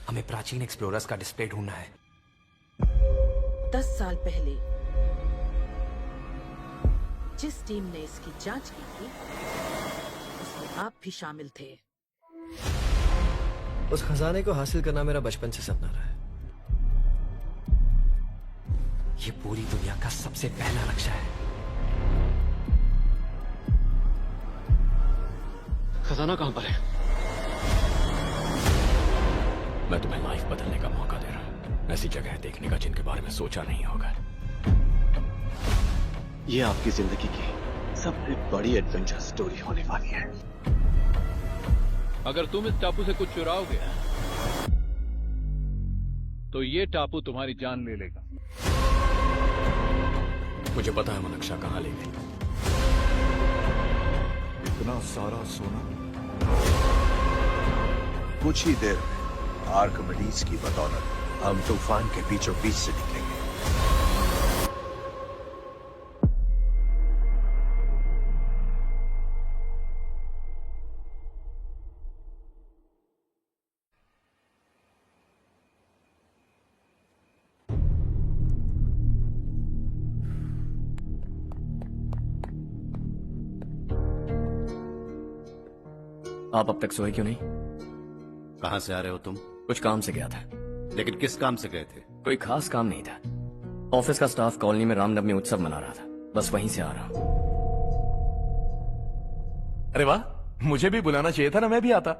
हमें प्राचीन एक्सप्लोरर्स का डिस्प्ले ढूंढना है। 10 साल पहले जिस टीम ने इसकी जांच की थी उसमें आप भी शामिल थे। उस खजाने को हासिल करना मेरा बचपन से सपना रहा है। ये पूरी दुनिया का सबसे पहला नक्शा है। खजाना कहां पर है? मैं तुम्हें लाइफ बदलने का मौका दे रहा हूं, ऐसी जगह देखने का जिनके बारे में सोचा नहीं होगा। ये आपकी जिंदगी की सबसे बड़ी एडवेंचर स्टोरी होने वाली है। अगर तुम इस टापू से कुछ चुराओगे तो ये टापू तुम्हारी जान ले लेगा। मुझे पता है वो नक्शा कहां ले गई। इतना सारा सोना कुछ ही देर में आर्किमिडीज की बदौलत हम तूफान के बीचों बीच से निकलेंगे। आप अब तक सोए क्यों नहीं? कहां से आ रहे हो तुम? कुछ काम से गया था। लेकिन किस काम से गए थे? कोई खास काम नहीं था। ऑफिस का स्टाफ कॉलोनी में रामनवमी उत्सव मना रहा था, बस वहीं से आ रहा हूं। अरे वाह, मुझे भी बुलाना चाहिए था ना, मैं भी आता।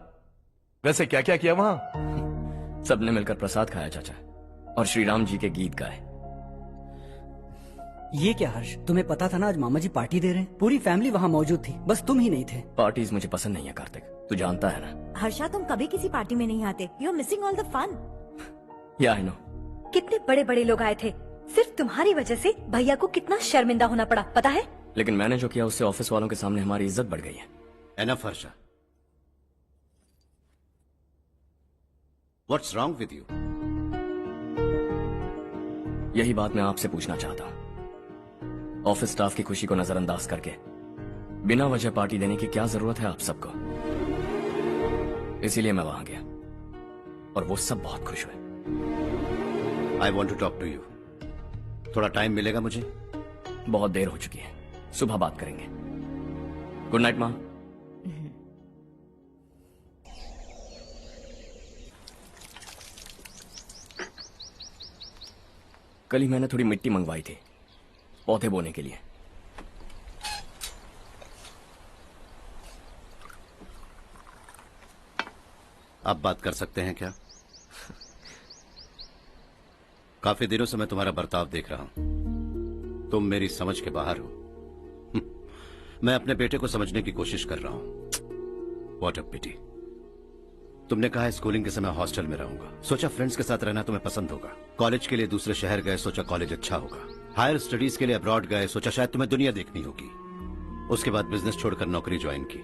वैसे क्या क्या किया वहां? सबने मिलकर प्रसाद खाया चाचा, और श्री राम जी के गीत गाए। ये क्या हर्ष, तुम्हें पता था ना आज मामा जी पार्टी दे रहे हैं? पूरी फैमिली वहाँ मौजूद थी, बस तुम ही नहीं थे। पार्टीज मुझे पसंद नहीं है कार्तिक, तू जानता है ना। हर्षा, तुम कभी किसी पार्टी में नहीं आते। You are missing all the fun. या आई नो। कितने बड़े बड़े लोग आए थे, सिर्फ तुम्हारी वजह से भैया को कितना शर्मिंदा होना पड़ा, पता है? लेकिन मैंने जो किया उससे ऑफिस वालों के सामने हमारी इज्जत बढ़ गई है। Enough Harsha, what's wrong with you? यही बात मैं आपसे पूछना चाहता हूँ। ऑफिस स्टाफ की खुशी को नजरअंदाज करके बिना वजह पार्टी देने की क्या जरूरत है आप सबको? इसीलिए मैं वहां गया और वो सब बहुत खुश हुए। I want to talk to you. थोड़ा टाइम मिलेगा मुझे? बहुत देर हो चुकी है, सुबह बात करेंगे। गुड नाइट माँ। कल ही मैंने थोड़ी मिट्टी मंगवाई थी पौधे बोने के लिए। आप बात कर सकते हैं क्या? काफी दिनों से मैं तुम्हारा बर्ताव देख रहा हूं। तुम मेरी समझ के बाहर हो। मैं अपने बेटे को समझने की कोशिश कर रहा हूं। व्हाट अ पिटी। तुमने कहा स्कूलिंग के समय हॉस्टल में रहूंगा, सोचा फ्रेंड्स के साथ रहना तुम्हें पसंद होगा। कॉलेज के लिए दूसरे शहर गए, सोचा कॉलेज अच्छा होगा। हायर स्टडीज के लिए अब्रॉड गए, सोचा शायद तुम्हें दुनिया देखनी होगी। उसके बाद बिजनेस छोड़कर नौकरी ज्वाइन की,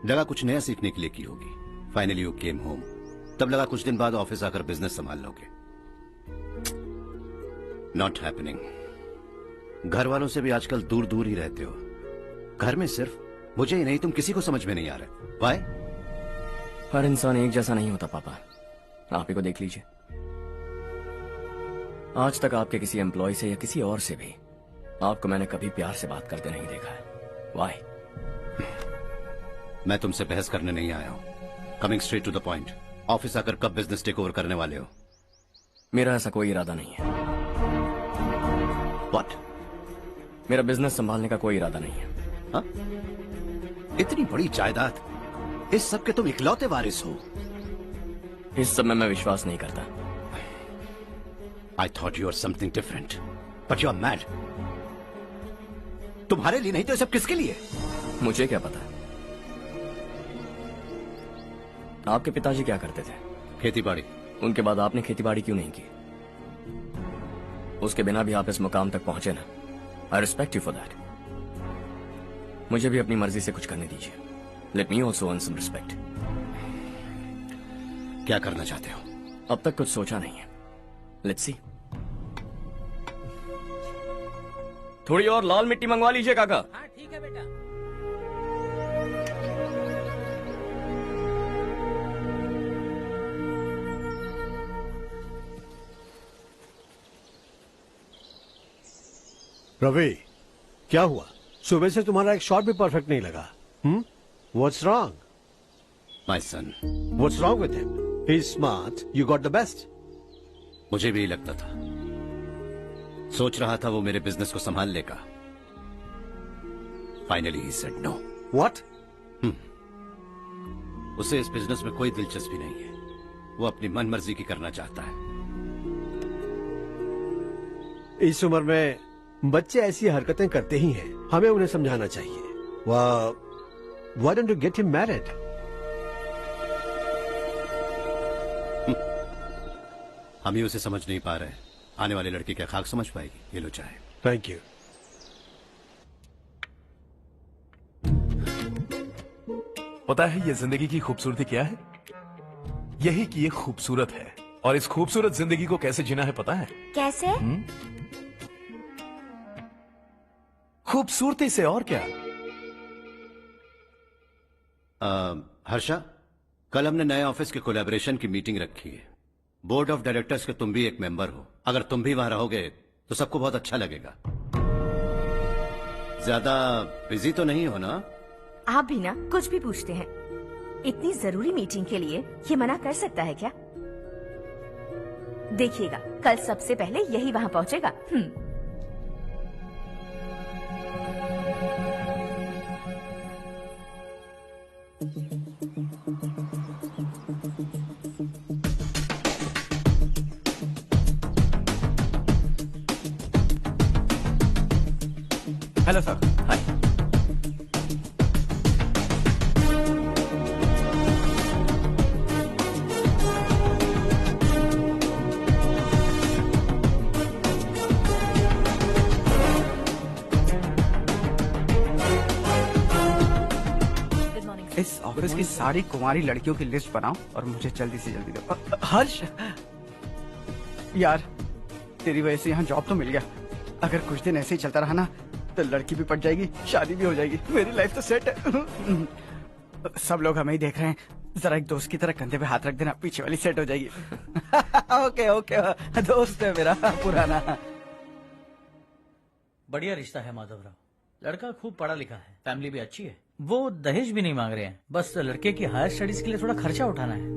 लगा कुछ नया सीखने के लिए की होगी। फाइनली यू केम होम, तब लगा कुछ दिन बाद ऑफिस आकर बिजनेस संभाल लोगे। Not happening. घर वालों से भी आजकल दूर दूर ही रहते हो। घर में सिर्फ मुझे ही नहीं, तुम किसी को समझ में नहीं आ रहे। वाई? हर इंसान एक जैसा नहीं होता पापा, आप ही को देख लीजिए। आज तक आपके किसी एम्प्लॉय से या किसी और से भी आपको मैंने कभी प्यार से बात करते नहीं देखा है। वाई? मैं तुमसे बहस करने नहीं आया हूं। Coming straight to the point, office आकर कब बिजनेस टेक ओवर करने वाले हो? मेरा ऐसा कोई इरादा नहीं है। व्हाट? मेरा बिजनेस संभालने का कोई इरादा नहीं है। हा? इतनी बड़ी जायदाद, इस सब के तुम इकलौते वारिस हो। इस सब में मैं विश्वास नहीं करता। I thought you were something different, but you are mad. तुम्हारे लिए नहीं तो ये सब किसके लिए? मुझे क्या पता। आपके पिताजी क्या करते थे? खेतीबाड़ी। उनके बाद आपने खेतीबाड़ी क्यों नहीं की? उसके बिना भी आप इस मुकाम तक पहुंचे ना। I respect you for that. मुझे भी अपनी मर्जी से कुछ करने दीजिए। Let me also earn some respect. क्या करना चाहते हो? अब तक कुछ सोचा नहीं है। Let's see. थोड़ी और लाल मिट्टी मंगवा लीजिए काका। हाँ ठीक है बेटा। रवि, क्या हुआ? सुबह से तुम्हारा एक शॉट भी परफेक्ट नहीं लगा। What's wrong? My son. What's wrong with him? He's smart. You got the best. मुझे भी यही लगता था। सोच रहा था वो मेरे बिजनेस को संभाल लेगा। Finally he said no. What? उसे इस बिजनेस में कोई दिलचस्पी नहीं है। वो अपनी मनमर्जी की करना चाहता है। इस उम्र में बच्चे ऐसी हरकतें करते ही हैं। हमें उन्हें समझाना चाहिए। Why don't you get him married? हम ही उसे समझ नहीं पा रहे। आने वाली लड़की क्या खाक समझ पाएगी? ये लो चाहे। Thank you. पता है ये जिंदगी की खूबसूरती क्या है? यही कि ये खूबसूरत है, और इस खूबसूरत जिंदगी को कैसे जीना है पता है? कैसे? खूबसूरती से, और क्या। हर्षा, कल हमने नए ऑफिस के कोलैबोरेशन की मीटिंग रखी है। बोर्ड ऑफ डायरेक्टर्स के तुम भी एक मेंबर हो। अगर तुम भी वहां रहोगे तो सबको बहुत अच्छा लगेगा। ज्यादा बिजी तो नहीं हो ना? आप भी ना कुछ भी पूछते हैं। इतनी जरूरी मीटिंग के लिए ये मना कर सकता है क्या? देखिएगा, कल सबसे पहले यही वहां पहुंचेगा। Hello sir. हाय। इस ऑफिस की सारी कुंवारी लड़कियों की लिस्ट बनाओ और मुझे जल्दी से जल्दी दो। हर्ष, यार तेरी वजह से यहाँ जॉब तो मिल गया। अगर कुछ दिन ऐसे ही चलता रहा ना तो लड़की भी पट जाएगी, शादी भी हो जाएगी, मेरी लाइफ तो सेट है। सब लोग हमें ही देख रहे हैं, जरा एक दोस्त की तरह कंधे पे हाथ रख देना, पीछे वाली सेट हो जाएगी। ओके ओके, दोस्त है मेरा पुराना। बढ़िया रिश्ता है माधवराव। लड़का खूब पढ़ा लिखा है, फैमिली भी अच्छी है। वो दहेज भी नहीं मांग रहे हैं, बस लड़के की हायर स्टडीज के लिए थोड़ा खर्चा उठाना है।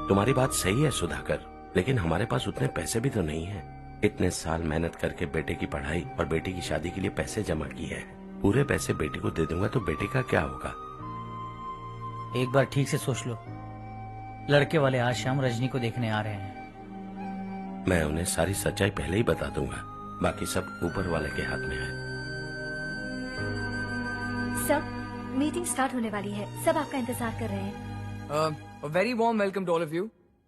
तुम्हारी बात सही है सुधाकर, लेकिन हमारे पास उतने पैसे भी तो नहीं है। इतने साल मेहनत करके बेटे की पढ़ाई और बेटे की शादी के लिए पैसे जमा किए हैं। पूरे पैसे बेटे को दे दूंगा तो बेटे का क्या होगा? एक बार ठीक से सोच लो। लड़के वाले आज शाम रजनी को देखने आ रहे हैं। मैं उन्हें सारी सच्चाई पहले ही बता दूंगा, बाकी सब ऊपर वाले के हाथ में है। सब मीटिंग स्टार्ट होने वाली है, सब आपका इंतजार कर रहे हैं। A very warm welcome to all of you.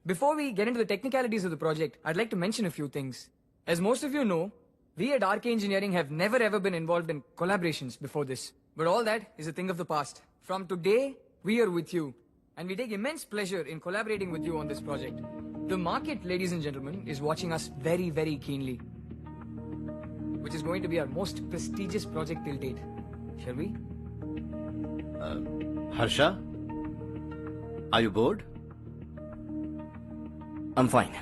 Before we get into the technicalities of the project, I'd like to mention a few things. As most of you know, we at RK Engineering have never ever been involved in collaborations before this. But all that is a thing of the past. From today, we are with you. And we take immense pleasure in collaborating with you on this project. The market, ladies and gentlemen, is watching us very, very keenly. Which is going to be our most prestigious project till date. Shall we? Harsha, are you bored? I'm fine.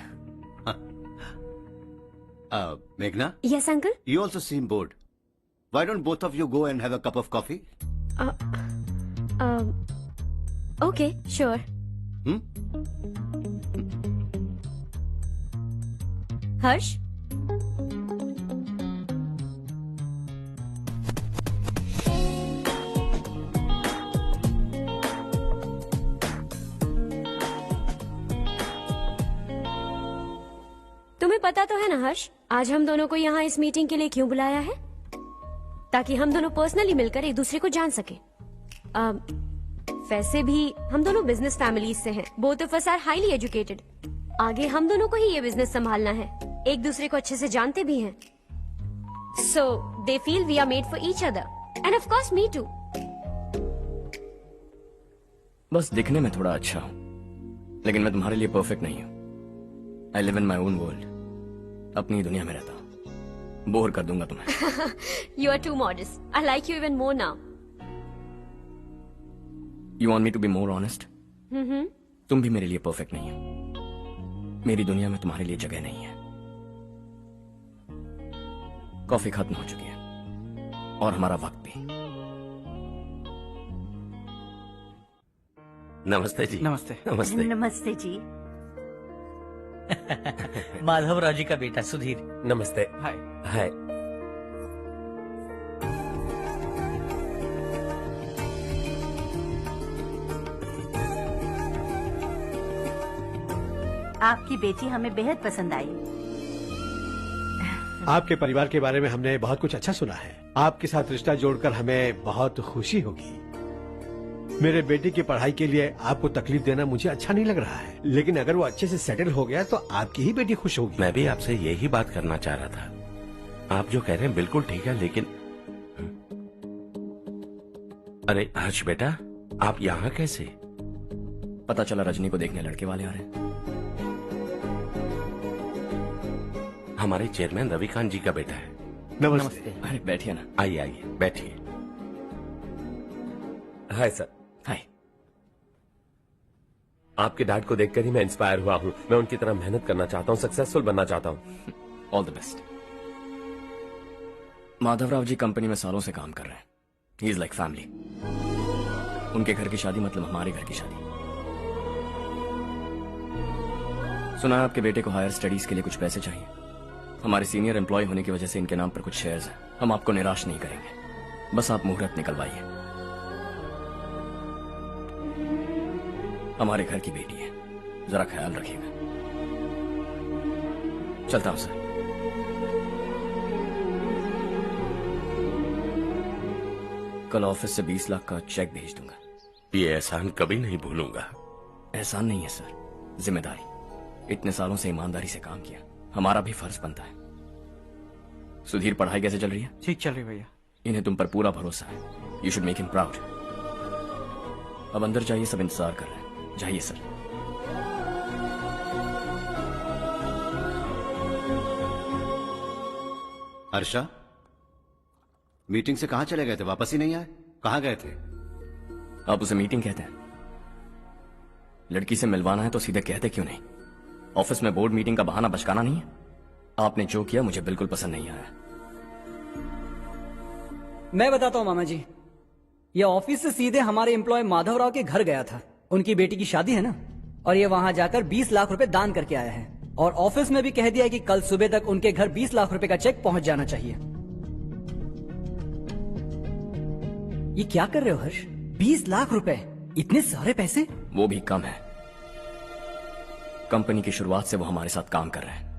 Meghna? Yes, uncle? You also seem bored. Why don't both of you go and have a cup of coffee? Okay, sure. Harsh? तुम्हें पता तो है ना हर्ष, आज हम दोनों को यहाँ इस मीटिंग के लिए क्यों बुलाया है? ताकि हम दोनों पर्सनली मिलकर एक दूसरे को जान सके। वैसे भी हम दोनों बिजनेस फैमिलीज से हैं। Both of us are highly educated. आगे हम दोनों को ही ये बिजनेस संभालना है। एक दूसरे को अच्छे से जानते भी हैं। So they feel we are made for each other and of course me too. बस दिखने में थोड़ा अच्छा हूँ, लेकिन मैं तुम्हारे लिए परफेक्ट नहीं हूँ। I live in my own world, अपनी दुनिया में रहता हूँ। बोर कर दूंगा तुम्हें। You are too modest. I like you even more now. You want me to be more honest? तुम भी मेरे लिए परफेक्ट नहीं हो। मेरी दुनिया में तुम्हारे लिए जगह नहीं है। कॉफी खत्म हो चुकी है और हमारा वक्त भी। नमस्ते जी। नमस्ते। नमस्ते। नमस्ते जी। माधवराव जी का बेटा सुधीर। नमस्ते। हाय। हाय। आपकी बेटी हमें बेहद पसंद आई। आपके परिवार के बारे में हमने बहुत कुछ अच्छा सुना है। आपके साथ रिश्ता जोड़कर हमें बहुत खुशी होगी। मेरे बेटे की पढ़ाई के लिए आपको तकलीफ देना मुझे अच्छा नहीं लग रहा है, लेकिन अगर वो अच्छे से सेटल हो गया तो आपकी ही बेटी खुश होगी। मैं भी आपसे यही बात करना चाह रहा था। आप जो कह रहे हैं बिल्कुल ठीक है, लेकिन अरे हर्ष बेटा, आप यहाँ कैसे? पता चला रजनी को देखने लड़के वाले आ रहे हैं। हमारे चेयरमैन रविकांत जी का बेटा है। नमस्ते। अरे बैठिए ना। आइए आइए बैठिए। Hi sir. हाय। आपके डैड को देखकर ही मैं इंस्पायर हुआ हूँ। मैं उनकी तरह मेहनत करना चाहता हूँ, सक्सेसफुल बनना चाहता हूँ। All the best. Madhavrao ji company में सालों से काम कर रहे हैं। He is like family. उनके घर की शादी मतलब हमारे घर की शादी। सुना है आपके बेटे को हायर स्टडीज के लिए कुछ पैसे चाहिए। हमारे सीनियर एम्प्लॉय होने की वजह से इनके नाम पर कुछ शेयर्स हैं। हम आपको निराश नहीं करेंगे, बस आप मुहूर्त निकलवाइए। हमारे घर की बेटी है, जरा ख्याल रखिएगा। चलता हूं सर। कल ऑफिस से 20 लाख का चेक भेज दूंगा। ये एहसान कभी नहीं भूलूंगा। एहसान नहीं है सर, जिम्मेदारी। इतने सालों से ईमानदारी से काम किया, हमारा भी फर्ज बनता है। सुधीर, पढ़ाई कैसे चल रही है? ठीक चल रही भैया। इन्हें तुम पर पूरा भरोसा है। You should make him proud. अब अंदर जाइए, सब इंतजार कर रहे हैं। जाइए सर। हर्षा, मीटिंग से कहां चले गए थे? वापस ही नहीं आए? कहां गए थे? आप उसे मीटिंग कहते हैं? लड़की से मिलवाना है तो सीधे कहते क्यों नहीं? ऑफिस में बोर्ड मीटिंग का बहाना बचकाना नहीं है। आपने जो किया मुझे बिल्कुल पसंद नहीं आया। मैं बताता हूँ मामा जी, ये ऑफिस से सीधे हमारे एम्प्लॉय माधवराव के घर गया था। उनकी बेटी की शादी है ना, और ये वहां जाकर 20 लाख रुपए दान करके आया है। और ऑफिस में भी कह दिया कि कल सुबह तक उनके घर 20 लाख रुपए का चेक पहुंच जाना चाहिए। ये क्या कर रहे हो हर्ष? 20 लाख रुपए, इतने सारे पैसे? वो भी कम है। कंपनी की शुरुआत से वो हमारे साथ काम कर रहे हैं।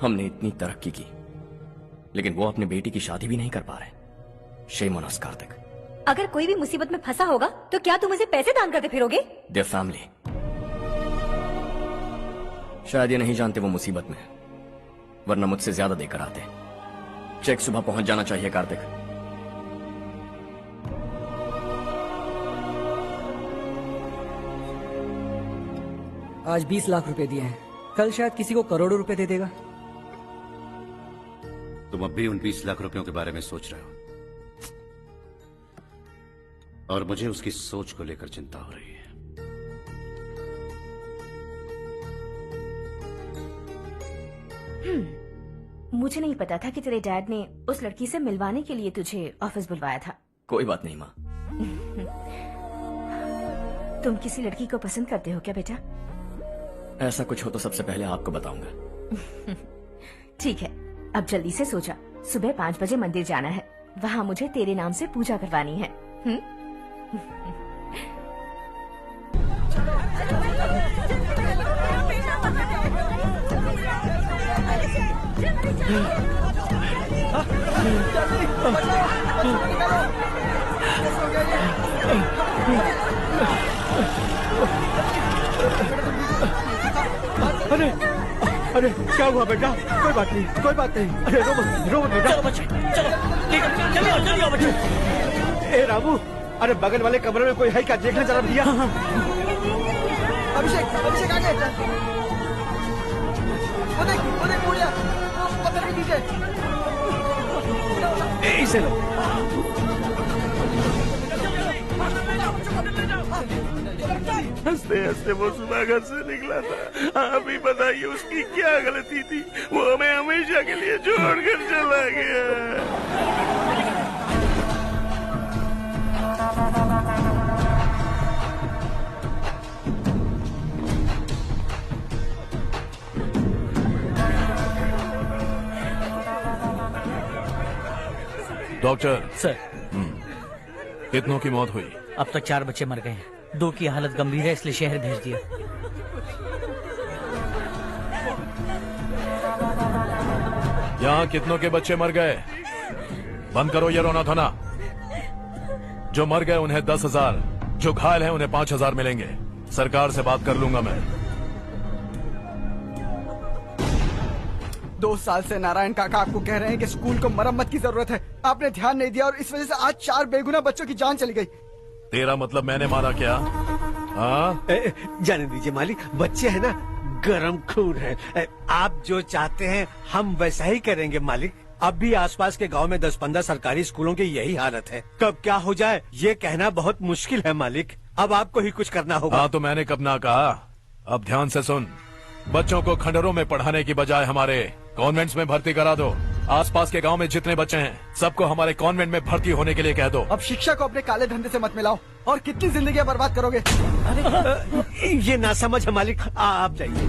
हमने इतनी तरक्की की, लेकिन वो अपनी बेटी की शादी भी नहीं कर पा रहे। Shame on us Kartik. अगर कोई भी मुसीबत में फंसा होगा तो क्या तुम उसे पैसे दान करते फिरोगे? Their family. शायद ये नहीं जानते वो मुसीबत में है, वरना मुझसे ज्यादा देकर आते। चेक सुबह पहुंच जाना चाहिए कार्तिक। आज 20 लाख रुपए दिए हैं, कल शायद किसी को करोड़ों रुपए दे देगा। तुम अब भी उन 20 लाख रुपयों के बारे में सोच रहे हो, और मुझे उसकी सोच को लेकर चिंता हो रही है। मुझे नहीं पता था कि तेरे डैड ने उस लड़की से मिलवाने के लिए तुझे ऑफिस बुलवाया था। कोई बात नहीं माँ। तुम किसी लड़की को पसंद करते हो क्या बेटा? ऐसा कुछ हो तो सबसे पहले आपको बताऊंगा। ठीक है, अब जल्दी से सो जा। सुबह 5 बजे मंदिर जाना है, वहाँ मुझे तेरे नाम से पूजा करवानी है। अरे अरे क्या हुआ बेटा? कोई बात नहीं, कोई बात नहीं। अरे रो मत बेटा। चलो बच्चे, चलो जल्दी आओ बच्चे। ए रामू, अरे बगल वाले कमरे में कोई है क्या? देखना जरा भैया। अभिषेक, अभिषेक आगे। वो देख मुड़िया, वो पत्थर के नीचे। इसे लो। हंसते हंसते वो सुबह घर से निकला था। आप ही बताइए उसकी क्या गलती थी, वो हमें हमेशा के लिए छोड़कर चला गया। डॉक्टर सर, कितनों की मौत हुई? अब तक 4 बच्चे मर गए हैं, 2 की हालत गंभीर है, इसलिए शहर भेज दिया। यहाँ कितनों के बच्चे मर गए? बंद करो ये रोना धोना। जो मर गए उन्हें 10,000, जो घायल हैं उन्हें 5,000 मिलेंगे। सरकार से बात कर लूंगा मैं। 2 साल से नारायण काका आपको कह रहे हैं कि स्कूल को मरम्मत की जरूरत है। आपने ध्यान नहीं दिया और इस वजह से आज 4 बेगुनाह बच्चों की जान चली गई। तेरा मतलब मैंने मारा क्या? हाँ, जाने दीजिए मालिक, बच्चे हैं ना, गरम खून है। आप जो चाहते हैं हम वैसा ही करेंगे मालिक। अब भी आसपास के गांव में 10-15 सरकारी स्कूलों की यही हालत है। कब क्या हो जाए ये कहना बहुत मुश्किल है मालिक। अब आपको ही कुछ करना होगा। हाँ तो मैंने कब ना कहा। अब ध्यान से सुन, बच्चों को खंडरों में पढ़ाने की बजाय हमारे कॉन्वेंट्स में भर्ती करा दो। आसपास के गांव में जितने बच्चे हैं सबको हमारे कॉन्वेंट में भर्ती होने के लिए कह दो। अब शिक्षा को अपने काले धंधे से मत मिलाओ। और कितनी जिंदगियां बर्बाद करोगे? ये ना समझ है मालिक, आप जाइए।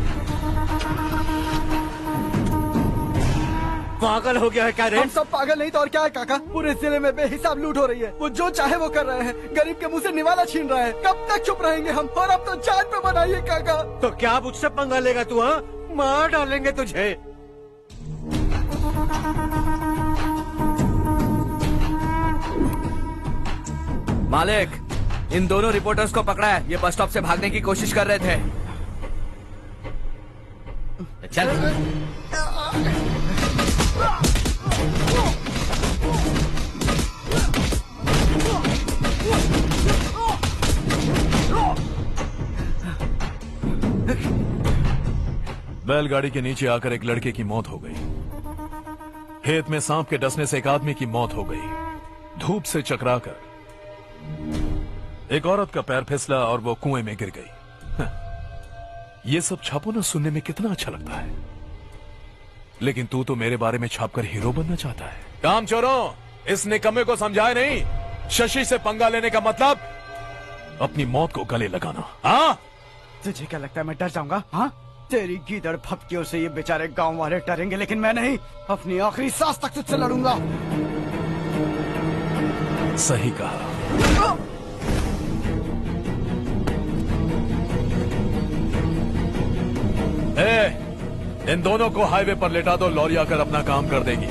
पागल हो गया है क्या रे? हम सब पागल नहीं तो और क्या है काका। पूरे जिले में बेहिसाब लूट हो रही है। वो जो चाहे वो कर रहे हैं, गरीब के मुंह से निवाला छीन रहे हैं। कब तक चुप रहेंगे हम? और अब तो जान पे बनाइए काका। तो क्या अब उससे पंगा लेगा तू? हाँ, मार डालेंगे तुझे। मालिक, इन दोनों रिपोर्टर्स को पकड़ा है। ये बस स्टॉप से भागने की कोशिश कर रहे थे। चल। बैलगाड़ी के नीचे आकर एक लड़के की मौत हो गई। खेत में सांप के डसने से एक आदमी की मौत हो गई। धूप से चकराकर एक औरत का पैर फिसला और वो कुएं में गिर गई। ये सब छापो ना, सुनने में कितना अच्छा लगता है। लेकिन तू तो मेरे बारे में छापकर हीरो बनना चाहता है। काम चोरों, इस निकम्मे को समझाए नहीं। शशि से पंगा लेने का मतलब अपनी मौत को गले लगाना। हाँ, तुझे क्या लगता है मैं डर जाऊंगा? हाँ, तेरी गीदड़ फपकियों से ये बेचारे गांव वाले डरेंगे, लेकिन मैं नहीं। अपनी आखिरी सांस तक तुझसे लड़ूंगा। सही कहा। इन दोनों को हाईवे पर लेटा दो, लॉरी आकर अपना काम कर देगी।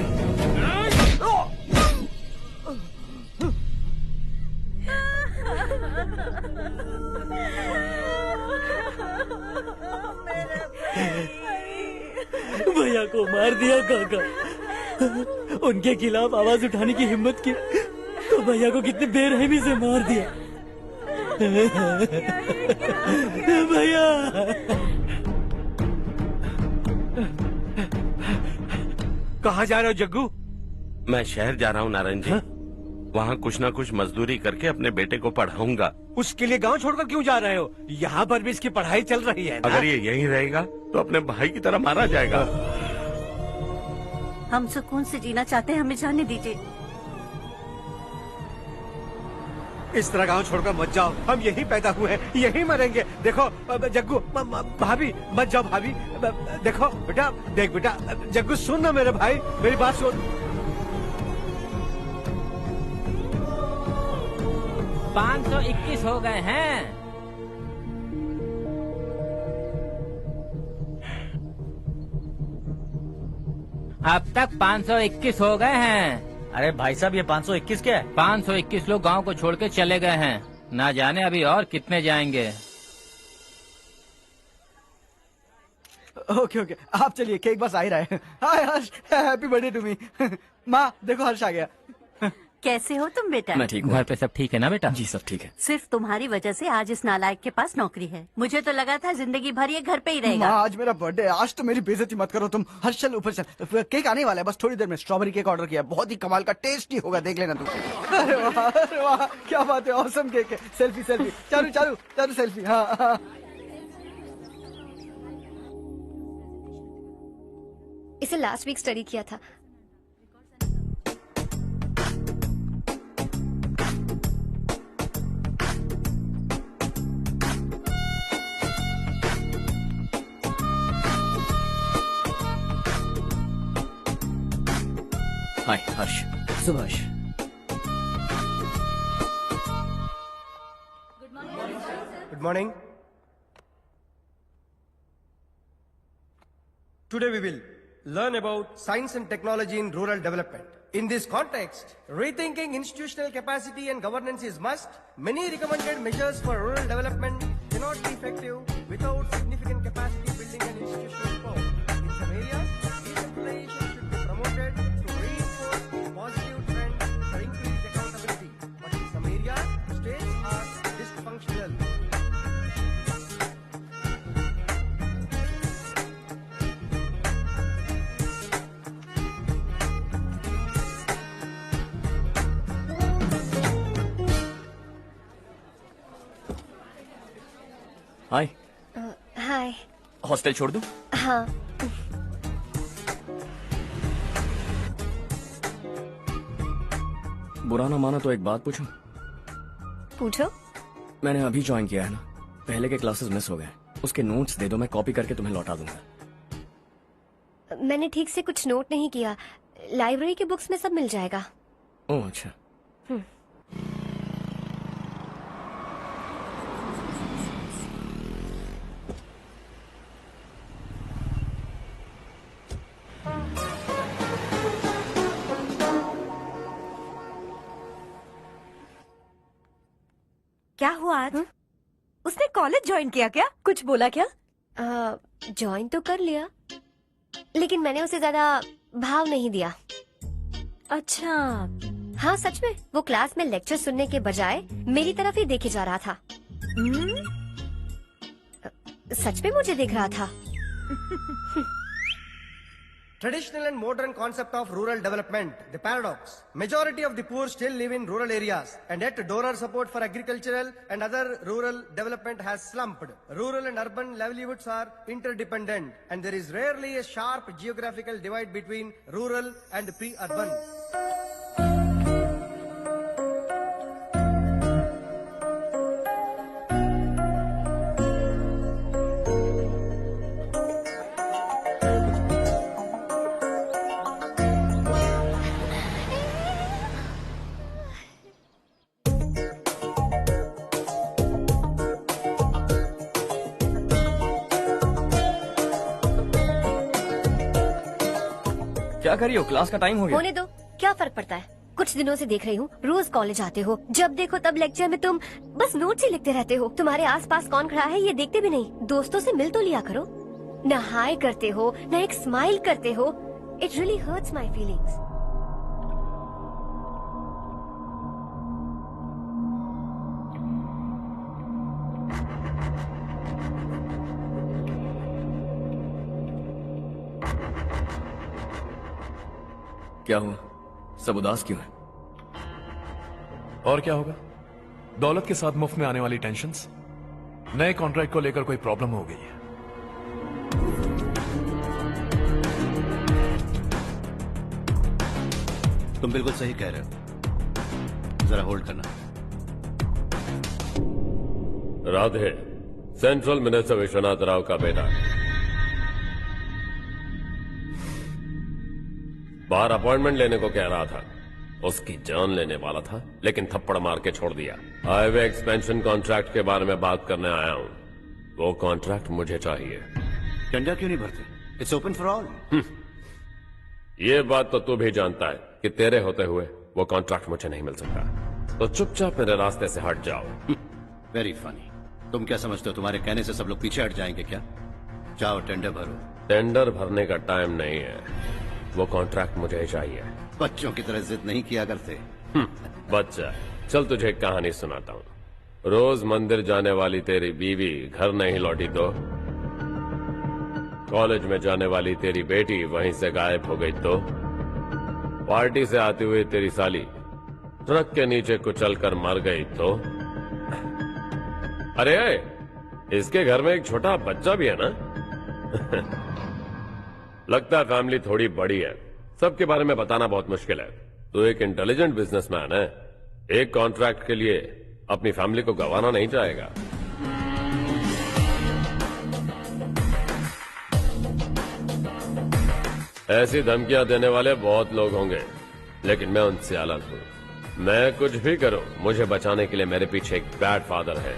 भैया को मार दिया काका। उनके खिलाफ आवाज उठाने की हिम्मत की तो भैया को कितने बेरहमी से मार दिया। भैया कहाँ जा रहे हो जग्गू? मैं शहर जा रहा हूँ नारायण जी। वहाँ कुछ ना कुछ मजदूरी करके अपने बेटे को पढ़ाऊंगा। उसके लिए गांव छोड़कर क्यों जा रहे हो? यहाँ पर भी इसकी पढ़ाई चल रही है ना? अगर ये यहीं रहेगा तो अपने भाई की तरह मारा जाएगा। हम सुकून से जीना चाहते हैं, हमें जाने दीजिए। इस तरह गांव छोड़कर मत जाओ। हम यहीं पैदा हुए हैं, यहीं मरेंगे। देखो जग्गू, भाभी मत जाओ। भाभी देखो बेटा, देख बेटा, जग्गू सुन ना मेरे भाई, मेरी बात सुन। 521 हो गए हैं। अब तक 521 हो गए हैं। अरे भाई साहब, ये 521 क्या है? 521 लोग गांव को छोड़ के चले गए हैं। ना जाने अभी और कितने जाएंगे। ओके ओके, आप चलिए, केक बस आ ही रहा है। हाय हर्ष, हैप्पी बर्थडे टू मी। माँ देखो, हर्ष आ गया। कैसे हो तुम बेटा? मैं ठीक हूँ। घर पे सब ठीक है ना बेटा? जी सब ठीक है। सिर्फ तुम्हारी वजह से आज इस नालायक के पास नौकरी है। मुझे तो लगा था जिंदगी भर ये घर पे ही माँ, रहेगा। आज मेरा बर्थडे है, आज तो मेरी बेइज्जती मत करो तुम। हर्ष चल ऊपर चल, केक आने वाला है, बस थोड़ी देर में। स्ट्रॉबेरी केक ऑर्डर किया, बहुत ही कमाल का टेस्टी होगा, देख लेना तुम। अरे वाह क्या बात है, ऑसम केक है। सेल्फी सेल्फी, चालू चालू चालू सेल्फी। हाँ। इसे लास्ट वीक स्टडी किया था। हाय हर्ष। Subhash. Good morning. Today we will learn about science and technology in rural development. In this context, rethinking institutional capacity and governance is must. Many recommended measures for rural development cannot be effective without significant capacity building and institutional support. In some areas, decentralization should be promoted to reinforce positive trends for increased accountability. But in some areas, states are dysfunctional. Hi. Hi. Hostel छोड़ दूं? हाँ। बुरा ना मानो तो एक बात पूछूं? पूछो। मैंने अभी ज्वाइन किया है ना, पहले के क्लासेस मिस हो गए। उसके नोट्स दे दो, मैं कॉपी करके तुम्हें लौटा दूंगा। मैंने ठीक से कुछ नोट नहीं किया। लाइब्रेरी के बुक्स में सब मिल जाएगा। ओह अच्छा। क्या हुआ आज? उसने कॉलेज ज्वाइन किया क्या? कुछ बोला क्या? ज्वाइन तो कर लिया, लेकिन मैंने उसे ज्यादा भाव नहीं दिया। अच्छा। हाँ सच में, वो क्लास में लेक्चर सुनने के बजाय मेरी तरफ ही देखे जा रहा था। सच में मुझे देख रहा था। Traditional and modern concept of rural development, the paradox. Majority of the poor still live in rural areas, and yet donor support for agricultural and other rural development has slumped. Rural and urban livelihoods are interdependent, and there is rarely a sharp geographical divide between rural and pre-urban. क्या करी हो? Class का time हो गया। होने दो, क्या फर्क पड़ता है। कुछ दिनों से देख रही हूँ, रोज कॉलेज आते हो, जब देखो तब लेक्चर में तुम बस नोट्स ही लिखते रहते हो। तुम्हारे आसपास कौन खड़ा है ये देखते भी नहीं। दोस्तों से मिल तो लिया करो। न हाय करते हो, न एक स्माइल करते हो। It really hurts my feelings. क्या हुआ? सब उदास क्यों है? और क्या होगा? दौलत के साथ मुफ्त में आने वाली टेंशन्स। नए कॉन्ट्रैक्ट को लेकर कोई प्रॉब्लम हो गई है। तुम बिल्कुल सही कह रहे हो, जरा होल्ड करना। राधे सेंट्रल मिनिस्टर विश्वनाथ राव का बेटा, बाहर अपॉइंटमेंट लेने को कह रहा था। उसकी जान लेने वाला था, लेकिन थप्पड़ मार के छोड़ दिया। हाईवे एक्सपेंशन कॉन्ट्रैक्ट के बारे में बात करने आया हूं। वो कॉन्ट्रैक्ट मुझे चाहिए। टेंडर क्यों नहीं भरते? It's open for all. ये बात तो तू भी जानता है कि तेरे होते हुए वो कॉन्ट्रैक्ट मुझे नहीं मिल सकता। तो चुपचाप मेरे रास्ते से हट जाओ। Very funny. तुम क्या समझते हो तुम्हारे कहने से सब लोग पीछे हट जाएंगे क्या? जाओ टेंडर भरो। टेंडर भरने का टाइम नहीं है, वो कॉन्ट्रैक्ट मुझे चाहिए। बच्चों की तरह जिद नहीं किया करते। बच्चा, चल तुझे एक कहानी सुनाता हूँ। रोज मंदिर जाने वाली तेरी बीवी घर नहीं लौटी तो, कॉलेज में जाने वाली तेरी बेटी वहीं से गायब हो गई तो, पार्टी से आती हुई तेरी साली ट्रक के नीचे कुचल कर मर गई तो। अरे इसके घर में एक छोटा बच्चा भी है ना। लगता है फैमिली थोड़ी बड़ी है, सबके बारे में बताना बहुत मुश्किल है। तो एक इंटेलिजेंट बिजनेसमैन है, एक कॉन्ट्रैक्ट के लिए अपनी फैमिली को गंवाना नहीं चाहेगा। ऐसी धमकियां देने वाले बहुत लोग होंगे, लेकिन मैं उनसे अलग हूं। मैं कुछ भी करूं, मुझे बचाने के लिए मेरे पीछे एक बैड फादर है।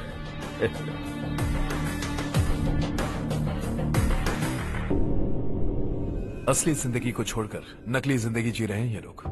असली जिंदगी को छोड़कर नकली जिंदगी जी रहे हैं ये लोग।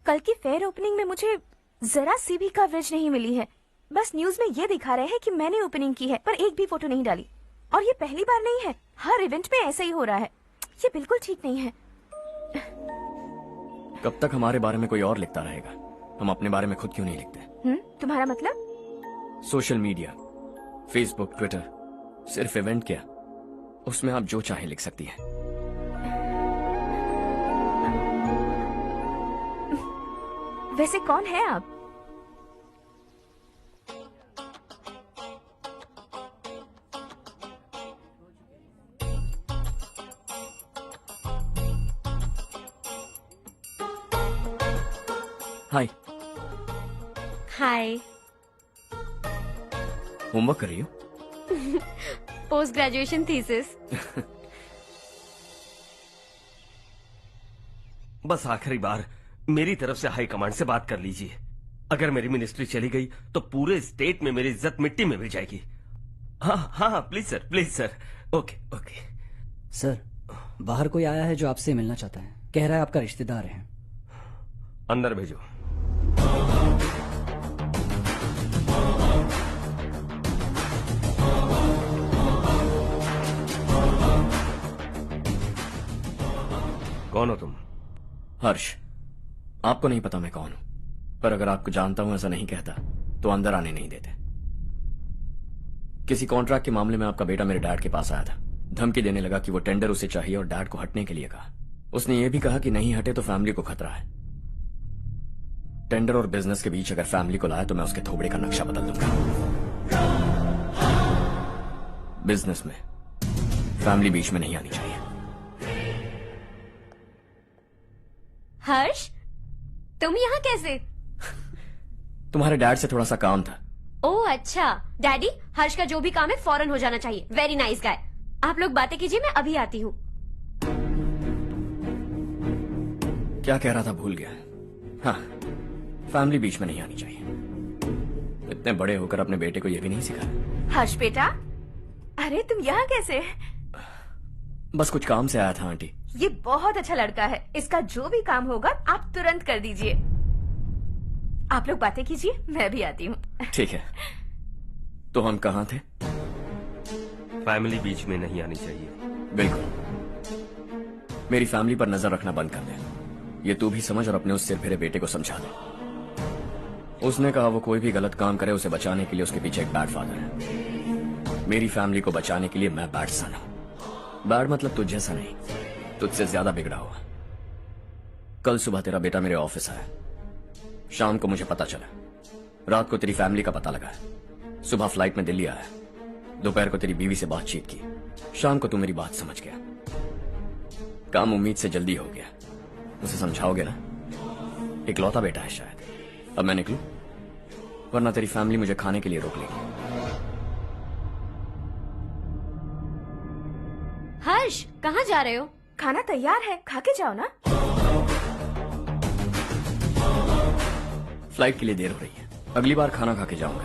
कल की फेयर ओपनिंग में मुझे जरा सी भी कवरेज नहीं मिली है। बस न्यूज में ये दिखा रहे हैं कि मैंने ओपनिंग की है, पर एक भी फोटो नहीं डाली। और ये पहली बार नहीं है, हर इवेंट में ऐसा ही हो रहा है। ये बिल्कुल ठीक नहीं है। कब तक हमारे बारे में कोई और लिखता रहेगा? हम अपने बारे में खुद क्यों नहीं लिखते? तुम्हारा मतलब? सोशल मीडिया, फेसबुक, ट्विटर, सिर्फ इवेंट क्या, उसमें आप जो चाहे लिख सकती हैं। वैसे कौन है आप? हाय। हाय। होमवर्क कर रही हो? Post graduation thesis. बस आखिरी बार मेरी तरफ से हाई कमांड से बात कर लीजिए। अगर मेरी मिनिस्ट्री चली गई तो पूरे स्टेट में मेरी इज्जत मिट्टी में मिल जाएगी। हाँ हाँ please sir, please sir. Okay okay. Sir, बाहर कोई आया है जो आपसे मिलना चाहता है। कह रहा है आपका रिश्तेदार है। अंदर भेजो। कौन हो तुम? हर्ष। आपको नहीं पता मैं कौन हूं, पर अगर आपको जानता हूं ऐसा नहीं कहता तो अंदर आने नहीं देते। किसी कॉन्ट्रैक्ट के मामले में आपका बेटा मेरे डैड के पास आया था। धमकी देने लगा कि वो टेंडर उसे चाहिए और डैड को हटने के लिए कहा। उसने ये भी कहा कि नहीं हटे तो फैमिली को खतरा है। टेंडर और बिजनेस के बीच अगर फैमिली को लाया तो मैं उसके थोबड़े का नक्शा बदल दूंगा। बिजनेस में फैमिली बीच में नहीं आनी चाहिए। हर्ष, तुम यहाँ कैसे? तुम्हारे डैड से थोड़ा सा काम था। ओह अच्छा। डैडी, हर्ष का जो भी काम है फौरन हो जाना चाहिए। Very nice guy. आप लोग बातें कीजिए, मैं अभी आती हूँ। क्या कह रहा था भूल गया। हाँ, फैमिली बीच में नहीं आनी चाहिए। इतने बड़े होकर अपने बेटे को यह भी नहीं सिखाया। हर्ष बेटा, अरे तुम यहाँ कैसे? बस कुछ काम से आया था आंटी। ये बहुत अच्छा लड़का है। इसका जो भी काम होगा आप तुरंत कर दीजिए। आप लोग बातें कीजिए, मैं भी आती हूँ। ठीक है। तो हम कहाँ थे? फैमिली बीच में नहीं आनी चाहिए। बिल्कुल। मेरी फैमिली पर नजर रखना बंद कर दे। ये तू भी समझ और अपने उस सिर फिरे बेटे को समझा दे। उसने कहा वो कोई भी गलत काम करे उसे बचाने के लिए उसके पीछे एक बैड फादर है। मेरी फैमिली को बचाने के लिए मैं बैड सन हूं। बैड मतलब तुझ जैसा नहीं, तुझसे ज्यादा बिगड़ा हुआ। कल सुबह तेरा बेटा मेरे ऑफिस आया। शाम को मुझे पता चला। रात को तेरी फैमिली का पता लगा। सुबह फ्लाइट में दिल्ली आया। दोपहर को तेरी बीवी से बातचीत की। शाम को तू मेरी बात समझ गया। काम उम्मीद से जल्दी हो गया। उसे समझाओगे ना? इकलौता बेटा है शायद। अब मैं निकलूं, वरना तेरी फैमिली मुझे खाने के लिए रोक लेगी। हर्ष, कहाँ जा रहे हो? खाना तैयार है, खा के जाओ ना। फ्लाइट के लिए देर हो रही है। अगली बार खाना खा के जाऊंगा।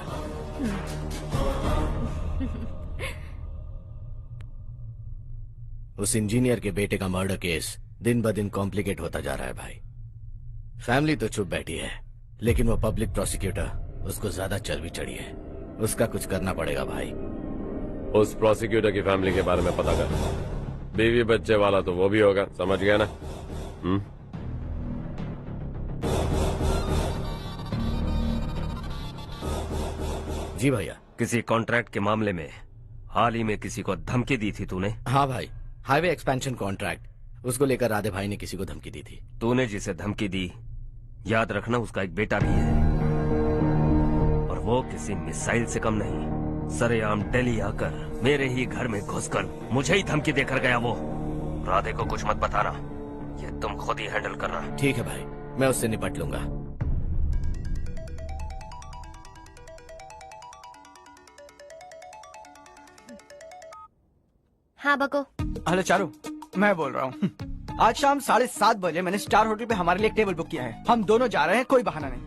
उस इंजीनियर के बेटे का मर्डर केस दिन ब दिन कॉम्प्लिकेट होता जा रहा है भाई। फैमिली तो चुप बैठी है, लेकिन वो पब्लिक प्रोसिक्यूटर उसको ज्यादा चर्बी चढ़ी है। उसका कुछ करना पड़ेगा भाई। उस प्रोसिक्यूटर की फैमिली के बारे में पता कर। बीवी बच्चे वाला तो वो भी होगा, समझ गया ना? जी भैया। किसी कॉन्ट्रैक्ट के मामले में हाल ही में किसी को धमकी दी थी तूने? हाँ भाई, हाईवे एक्सपेंशन कॉन्ट्रैक्ट, उसको लेकर राधे भाई ने किसी को धमकी दी थी। तूने जिसे धमकी दी, याद रखना उसका एक बेटा भी है, और वो किसी मिसाइल से कम नहीं। सरेआम दिल्ली आकर मेरे ही घर में घुसकर मुझे ही धमकी देकर गया वो। राधे को कुछ मत बताना, ये तुम खुद ही हैंडल करना। ठीक है भाई, मैं उससे निपट लूंगा। हाँ बको। हेलो चारू, मैं बोल रहा हूँ। आज शाम 7:30 बजे मैंने स्टार होटल पे हमारे लिए एक टेबल बुक किया है। हम दोनों जा रहे हैं, कोई बहाना नहीं।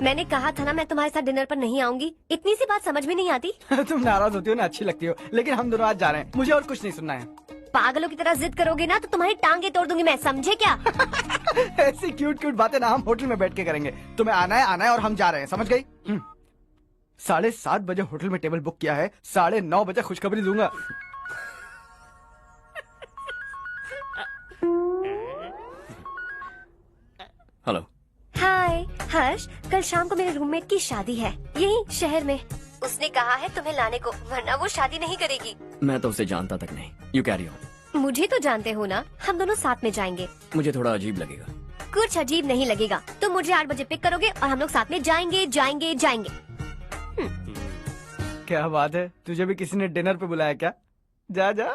मैंने कहा था ना मैं तुम्हारे साथ डिनर पर नहीं आऊंगी। इतनी सी बात समझ में नहीं आती? तुम नाराज होती हो ना, अच्छी लगती हो, लेकिन हम दोनों आज जा रहे हैं। मुझे और कुछ नहीं सुनना है। पागलों की तरह जिद करोगे ना तो तुम्हारी टांगे तोड़ दूंगी मैं, समझे क्या? ऐसी क्यूट क्यूट बातें ना हम होटल में बैठ के करेंगे। तुम्हें आना है और हम जा रहे हैं, समझ गई? 7:30 बजे होटल में टेबल बुक किया है, 9:30 बजे खुशखबरी दूंगा। हेलो। हाय हर्ष, कल शाम को मेरे रूममेट की शादी है यही शहर में। उसने कहा है तुम्हें लाने को, वरना वो शादी नहीं करेगी। मैं तो उसे जानता तक नहीं। You carry on. मुझे तो जानते हो ना, हम दोनों साथ में जाएंगे। मुझे थोड़ा अजीब लगेगा। कुछ अजीब नहीं लगेगा। तुम मुझे 8 बजे पिक करोगे और हम लोग साथ में जाएंगे जाएंगे जाएंगे। क्या बात है, तुझे भी किसी ने डिनर पे बुलाया क्या? जा जा।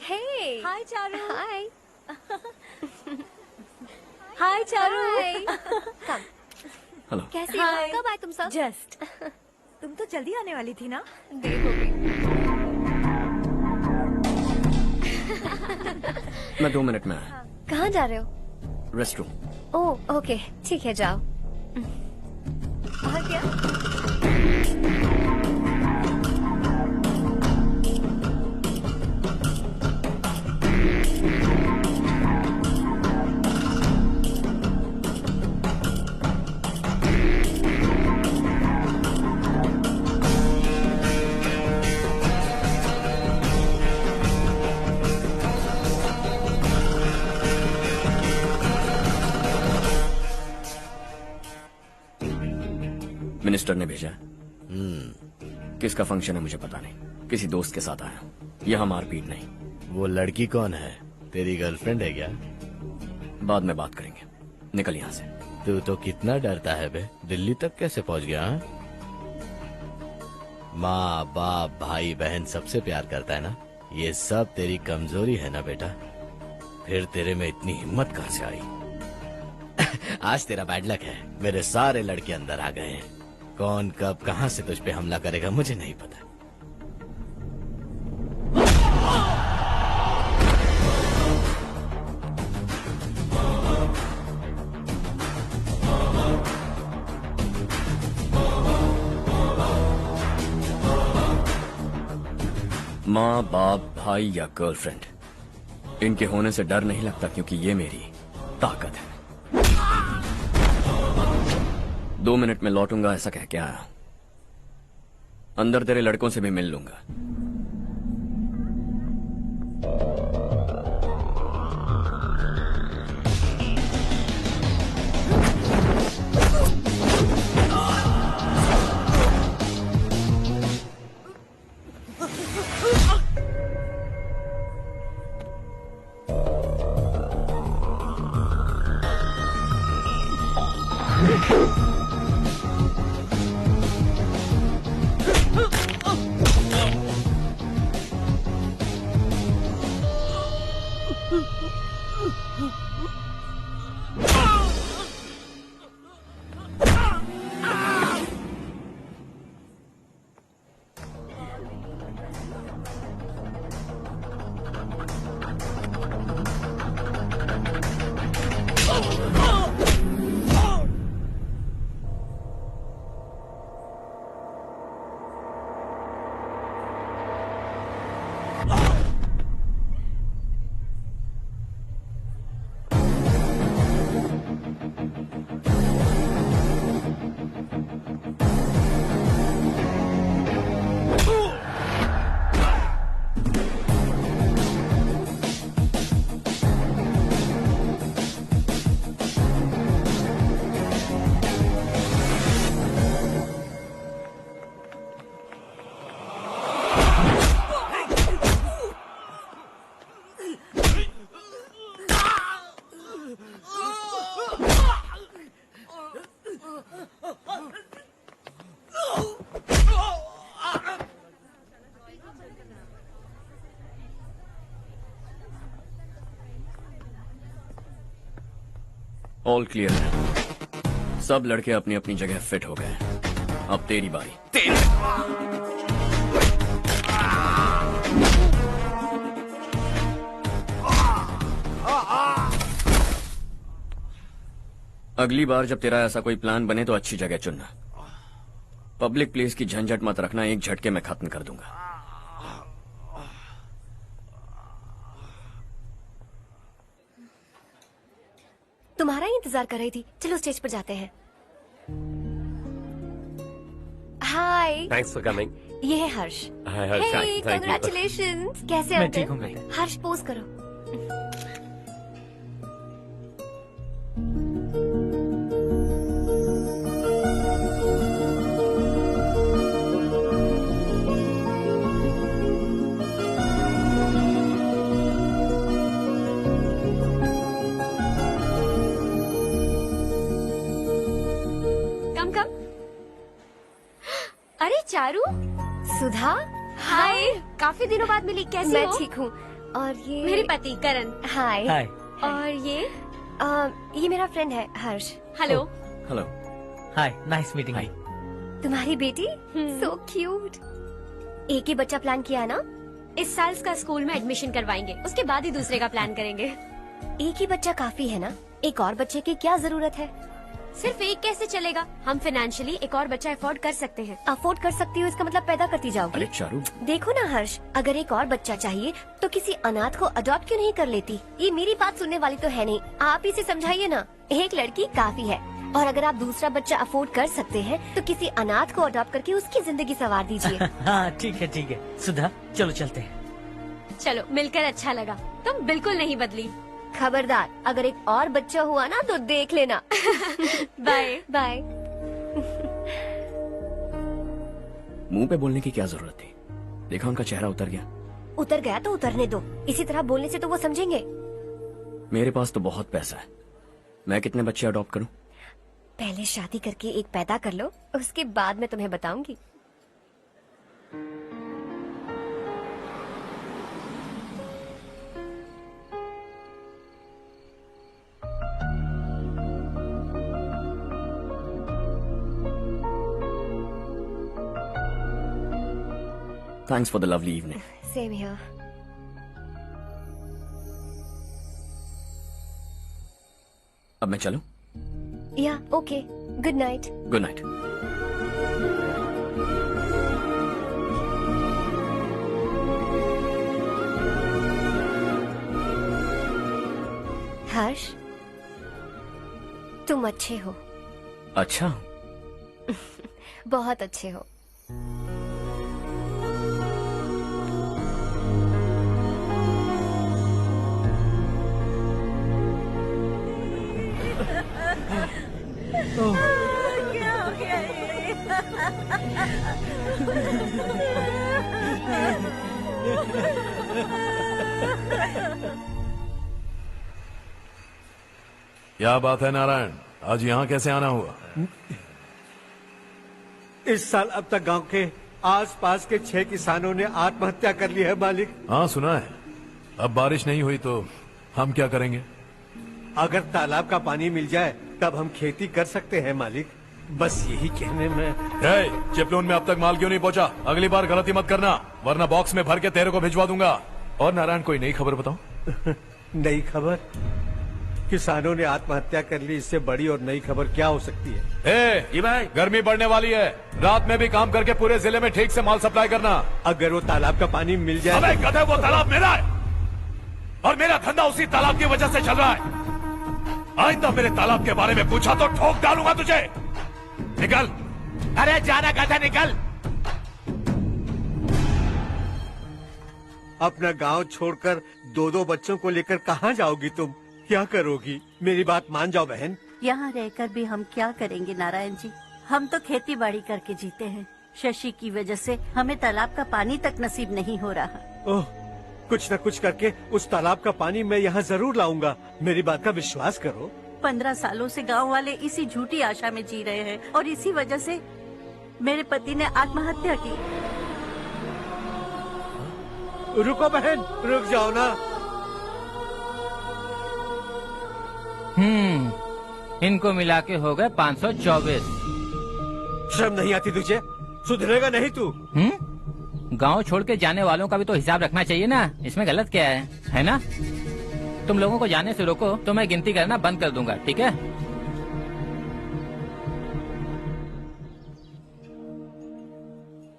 Hey. Hi, Charu. Hi. Hi, Charu. Hi. Come. Hello. कैसे हो? कब आए तुम सब? Just. तुम तो जल्दी आने वाली थी ना? देर हो गई। मैं 2 मिनट में आया। कहाँ जा रहे हो? Rest room. ओह ओके, ठीक है जाओ। और क्या? मिनिस्टर ने भेजा। किसका फंक्शन है मुझे पता नहीं, किसी दोस्त के साथ आया हूँ। यहाँ मारपीट नहीं। वो लड़की कौन है? तेरी गर्लफ्रेंड है क्या? बाद में बात करेंगे, निकल यहाँ से। तू तो कितना डरता है बे, दिल्ली तक कैसे पहुँच गया? हाँ? माँ बाप भाई बहन सबसे प्यार करता है ना, ये सब तेरी कमजोरी है ना बेटा। फिर तेरे में इतनी हिम्मत कहाँ से आई? आज तेरा बैड लक है, मेरे सारे लड़के अंदर आ गए हैं। कौन कब कहां से तुझ पे हमला करेगा मुझे नहीं पता। माँ बाप भाई या गर्लफ्रेंड, इनके होने से डर नहीं लगता, क्योंकि ये मेरी ताकत है। 2 मिनट में लौटूंगा ऐसा कह के आया। अंदर तेरे लड़कों से भी मिल लूंगा। ऑल क्लियर है। सब लड़के अपनी अपनी जगह फिट हो गए। अब तेरी बारी। अगली बार जब तेरा ऐसा कोई प्लान बने तो अच्छी जगह चुनना। पब्लिक प्लेस की झंझट मत रखना, एक झटके में खत्म कर दूंगा। तुम्हारा ही इंतजार कर रही थी। चलो स्टेज पर जाते हैं। हाय। Thanks for coming. ये है Harsh. Hi Harsh, thank you. Congratulations. कैसे मैं हो ठीक तुम? हूँ बेटा। हर्ष पोज करो। अरे चारू। सुधा। हाय। काफी दिनों बाद मिली, कैसी मैं हो? ठीक हूँ। और ये मेरे पति करण। हाय। हाय। और ये मेरा फ्रेंड है Harsh. Hello. Hello. Hi, nice meeting you. तुम्हारी बेटी सो क्यूट। एक ही बच्चा प्लान किया है ना? इस साल का स्कूल में एडमिशन करवाएंगे, उसके बाद ही दूसरे का प्लान करेंगे। एक ही बच्चा काफी है ना? एक और बच्चे की क्या जरूरत है? सिर्फ एक कैसे चलेगा? हम फाइनेंशियली एक और बच्चा अफोर्ड कर सकते हैं। अफोर्ड कर सकती हो इसका मतलब पैदा करती जाओगी? अरे चारू। देखो ना हर्ष, अगर एक और बच्चा चाहिए तो किसी अनाथ को अडॉप्ट क्यों नहीं कर लेती? ये मेरी बात सुनने वाली तो है नहीं, आप इसे समझाइए ना। एक लड़की काफी है, और अगर आप दूसरा बच्चा अफोर्ड कर सकते हैं तो किसी अनाथ को अडॉप्ट करके उसकी जिंदगी संवार दीजिए। हाँ ठीक है ठीक है। सुधा चलो चलते हैं। चलो, मिलकर अच्छा लगा। तुम बिल्कुल नहीं बदली। खबरदार, अगर एक और बच्चा हुआ ना तो देख लेना। Bye bye. मुंह पे बोलने की क्या जरूरत थी? देखा उनका चेहरा उतर गया। उतर गया तो उतरने दो, इसी तरह बोलने से तो वो समझेंगे। मेरे पास तो बहुत पैसा है, मैं कितने बच्चे अडॉप्ट करूं? पहले शादी करके एक पैदा कर लो, उसके बाद मैं तुम्हें बताऊंगी। Thanks for the lovely evening. Same here. अब मैं चलूं? Yeah, okay. Good night. Good night. हर्ष, तुम अच्छे हो। अच्छा। बहुत अच्छे हो। क्या हो गया क्या बात है नारायण, आज यहाँ कैसे आना हुआ? इस साल अब तक गांव के आसपास के 6 किसानों ने आत्महत्या कर ली है मालिक। हाँ सुना है। अब बारिश नहीं हुई तो हम क्या करेंगे? अगर तालाब का पानी मिल जाए तब हम खेती कर सकते हैं मालिक। बस यही कहने में। चिपलून में अब तक माल क्यों नहीं पहुंचा? अगली बार गलती मत करना, वरना बॉक्स में भर के तेरे को भिजवा दूंगा। और नारायण, कोई नई खबर बताओ। नई खबर? किसानों ने आत्महत्या कर ली, इससे बड़ी और नई खबर क्या हो सकती है? ये भाई, गर्मी बढ़ने वाली है, रात में भी काम करके पूरे जिले में ठीक से माल सप्लाई करना। अगर वो तालाब का पानी मिल जाए। अबे गधे, वो तालाब मेरा है और मेरा धंधा उसी तालाब की वजह से चल रहा है। आइंदा मेरे तालाब के बारे में पूछा तो ठोक डालूंगा तुझे। निकल। अरे जाना गधा, निकल। अपना गांव छोड़कर 2-2 बच्चों को लेकर कहाँ जाओगी तुम? क्या करोगी? मेरी बात मान जाओ बहन। यहाँ रहकर भी हम क्या करेंगे नारायण जी? हम तो खेती बाड़ी करके जीते हैं। शशि की वजह से हमें तालाब का पानी तक नसीब नहीं हो रहा। ओह, कुछ न कुछ करके उस तालाब का पानी मैं यहाँ जरूर लाऊंगा। मेरी बात का विश्वास करो। 15 सालों से गांव वाले इसी झूठी आशा में जी रहे हैं और इसी वजह से मेरे पति ने आत्महत्या की। रुको बहन, रुक जाओ ना। इनको मिला के हो गए 524। शर्म नहीं आती तुझे? सुधरेगा नहीं तू? गांव छोड़ के जाने वालों का भी तो हिसाब रखना चाहिए ना। इसमें गलत क्या है ना? तुम लोगों को जाने से रोको तो मैं गिनती करना बंद कर दूंगा, ठीक है?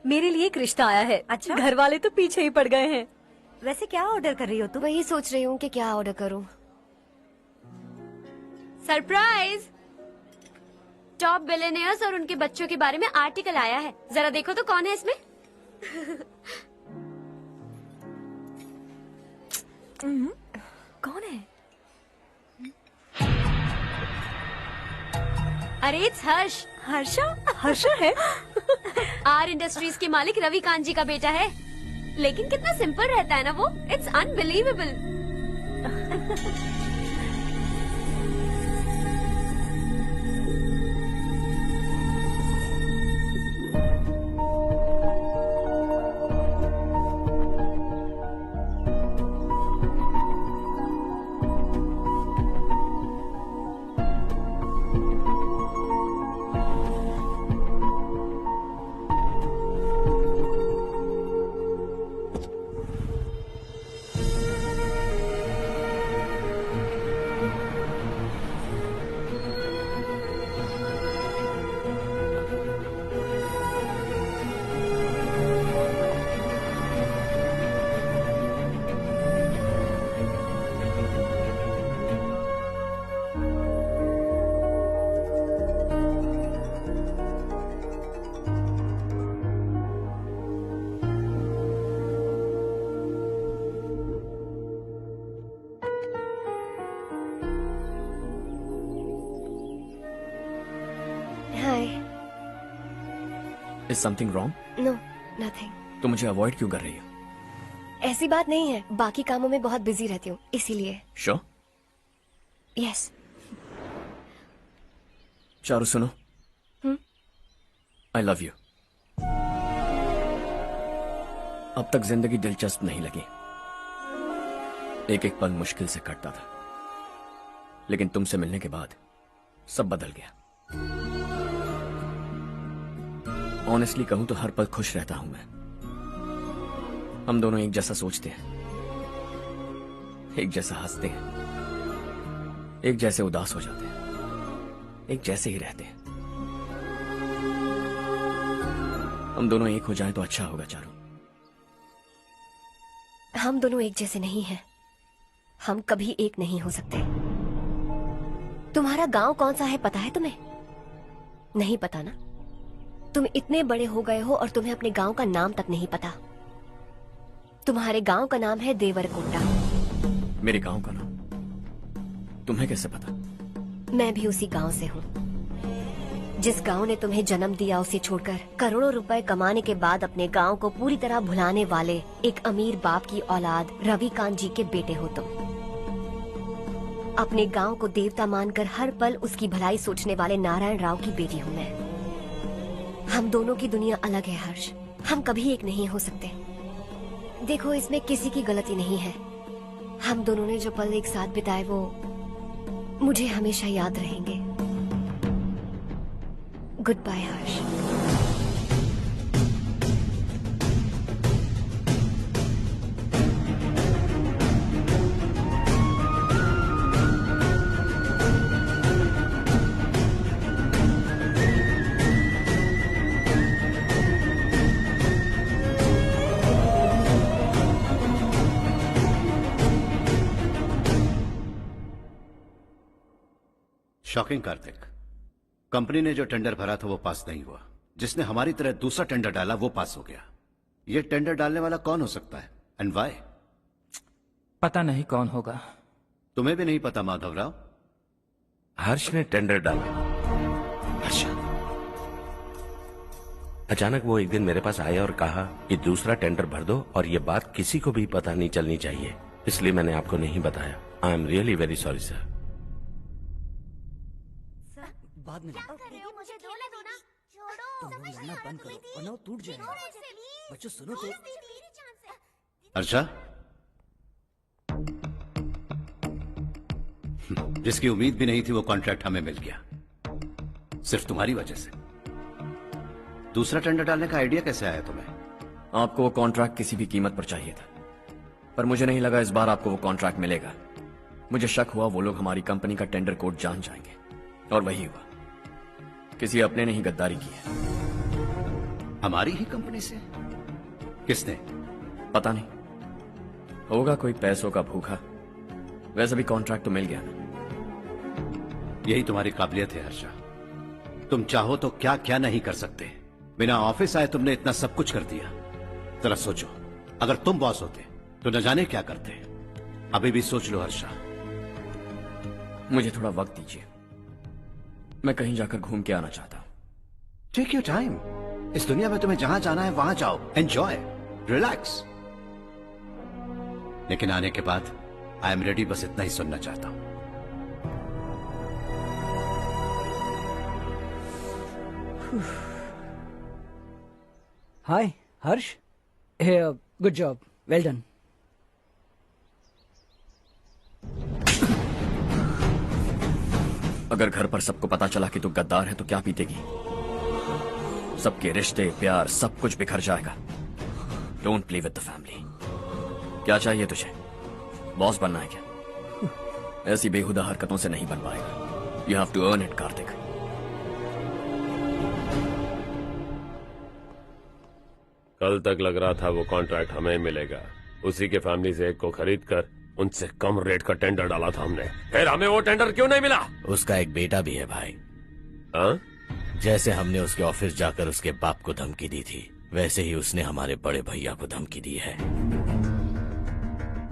मेरे लिए एक रिश्ता आया है। अच्छा? घर वाले तो पीछे ही पड़ गए हैं। वैसे क्या ऑर्डर कर रही हो तुम? वही सोच रही हूँ कि क्या ऑर्डर करूँ। सरप्राइज! टॉप बिलियनियर्स और उनके बच्चों के बारे में आर्टिकल आया है। जरा देखो तो कौन है इसमें। कौन है? अरे इट्स हर्ष। हर्षा है? आर इंडस्ट्रीज के मालिक रवि कांत जी का बेटा है। लेकिन कितना सिंपल रहता है ना वो। It's unbelievable. Is something wrong? No, nothing. तो मुझे अवॉइड क्यों कर रही हो? ऐसी बात नहीं है, बाकी कामों में बहुत बिजी रहती हूँ इसीलिए। Sure? Yes. चारू सुनो। I love you. अब तक जिंदगी दिलचस्प नहीं लगी। एक एक पल मुश्किल से कटता था, लेकिन तुमसे मिलने के बाद सब बदल गया। ऑनेस्टली कहूं तो हर पल खुश रहता हूं मैं। हम दोनों एक जैसा सोचते हैं, एक जैसा हंसते हैं, एक जैसे उदास हो जाते हैं, एक जैसे ही रहते हैं। हम दोनों एक हो जाएं तो अच्छा होगा चारू। हम दोनों एक जैसे नहीं हैं। हम कभी एक नहीं हो सकते। तुम्हारा गांव कौन सा है पता है तुम्हें? नहीं पता ना? तुम इतने बड़े हो गए हो और तुम्हें अपने गांव का नाम तक नहीं पता। तुम्हारे गांव का नाम है देवरकोंडा। मेरे गांव का नाम तुम्हें कैसे पता? मैं भी उसी गांव से हूँ। जिस गांव ने तुम्हें जन्म दिया उसे छोड़कर करोड़ों रुपए कमाने के बाद अपने गांव को पूरी तरह भुलाने वाले एक अमीर बाप की औलाद रवि कांत जी के बेटे हो तुम। अपने गांव को देवता मानकर हर पल उसकी भलाई सोचने वाले नारायण राव की बेटी हूँ मैं। हम दोनों की दुनिया अलग है हर्ष, हम कभी एक नहीं हो सकते। देखो, इसमें किसी की गलती नहीं है। हम दोनों ने जो पल एक साथ बिताए वो मुझे हमेशा याद रहेंगे। गुड बाय हर्ष। शॉकिंग कार्तिक, कंपनी ने जो टेंडर भरा था वो पास नहीं हुआ। जिसने हमारी तरह दूसरा टेंडर डाला वो पास हो गया। ये टेंडर डालने वाला कौन हो सकता है एंड व्हाई? पता नहीं कौन होगा। तुम्हें भी नहीं पता माधवराव? हर्ष ने टेंडर डाला। हर्ष अचानक वो एक दिन मेरे पास आया और कहा कि दूसरा टेंडर भर दो और ये बात किसी को भी पता नहीं चलनी चाहिए, इसलिए मैंने आपको नहीं बताया। I am really very sorry sir. बाद में मुझे धोने दो ना। छोड़ो। तुम लड़ना बंद करो वरना वो टूट जाएगा। बच्चों सुनो तो। अर्षा, जिसकी उम्मीद भी नहीं थी वो कॉन्ट्रैक्ट हमें मिल गया, सिर्फ तुम्हारी वजह से। दूसरा टेंडर डालने का आइडिया कैसे आया तुम्हें? आपको वो कॉन्ट्रैक्ट किसी भी कीमत पर चाहिए था, पर मुझे नहीं लगा इस बार आपको वो कॉन्ट्रैक्ट मिलेगा। मुझे शक हुआ वो लोग हमारी कंपनी का टेंडर कोड जान जाएंगे, और वही हुआ। किसी अपने ने ही गद्दारी की है। हमारी ही कंपनी से? किसने? पता नहीं, होगा कोई पैसों का भूखा। वैसे भी कॉन्ट्रैक्ट तो मिल गया ना। यही तुम्हारी काबिलियत है हर्षा, तुम चाहो तो क्या क्या नहीं कर सकते। बिना ऑफिस आए तुमने इतना सब कुछ कर दिया। जरा सोचो, अगर तुम बॉस होते तो न जाने क्या करते। अभी भी सोच लो हर्षा। मुझे थोड़ा वक्त दीजिए, मैं कहीं जाकर घूम के आना चाहता हूं। Take your time. इस दुनिया में तुम्हें जहां जाना है वहां जाओ, एंजॉय, रिलैक्स। लेकिन आने के बाद आई एम रेडी, बस इतना ही सुनना चाहता हूं। हाय हर्ष, गुड जॉब, वेल डन। अगर घर पर सबको पता चला कि तू गद्दार है तो क्या पीतेगी? सबके रिश्ते, प्यार, सब कुछ बिखर जाएगा। Don't play with the family. क्या चाहिए तुझे? बॉस बनना है क्या? ऐसी बेहुदा हरकतों से नहीं बन पाएगा। You have to earn it Kartik. कल तक लग रहा था वो कॉन्ट्रैक्ट हमें मिलेगा। उसी के फैमिली से एक को खरीद कर उनसे कम रेट का टेंडर डाला था हमने, फिर हमें वो टेंडर क्यों नहीं मिला? उसका एक बेटा भी है भाई। हाँ? जैसे हमने उसके ऑफिस जाकर उसके बाप को धमकी दी थी, वैसे ही उसने हमारे बड़े भैया को धमकी दी है।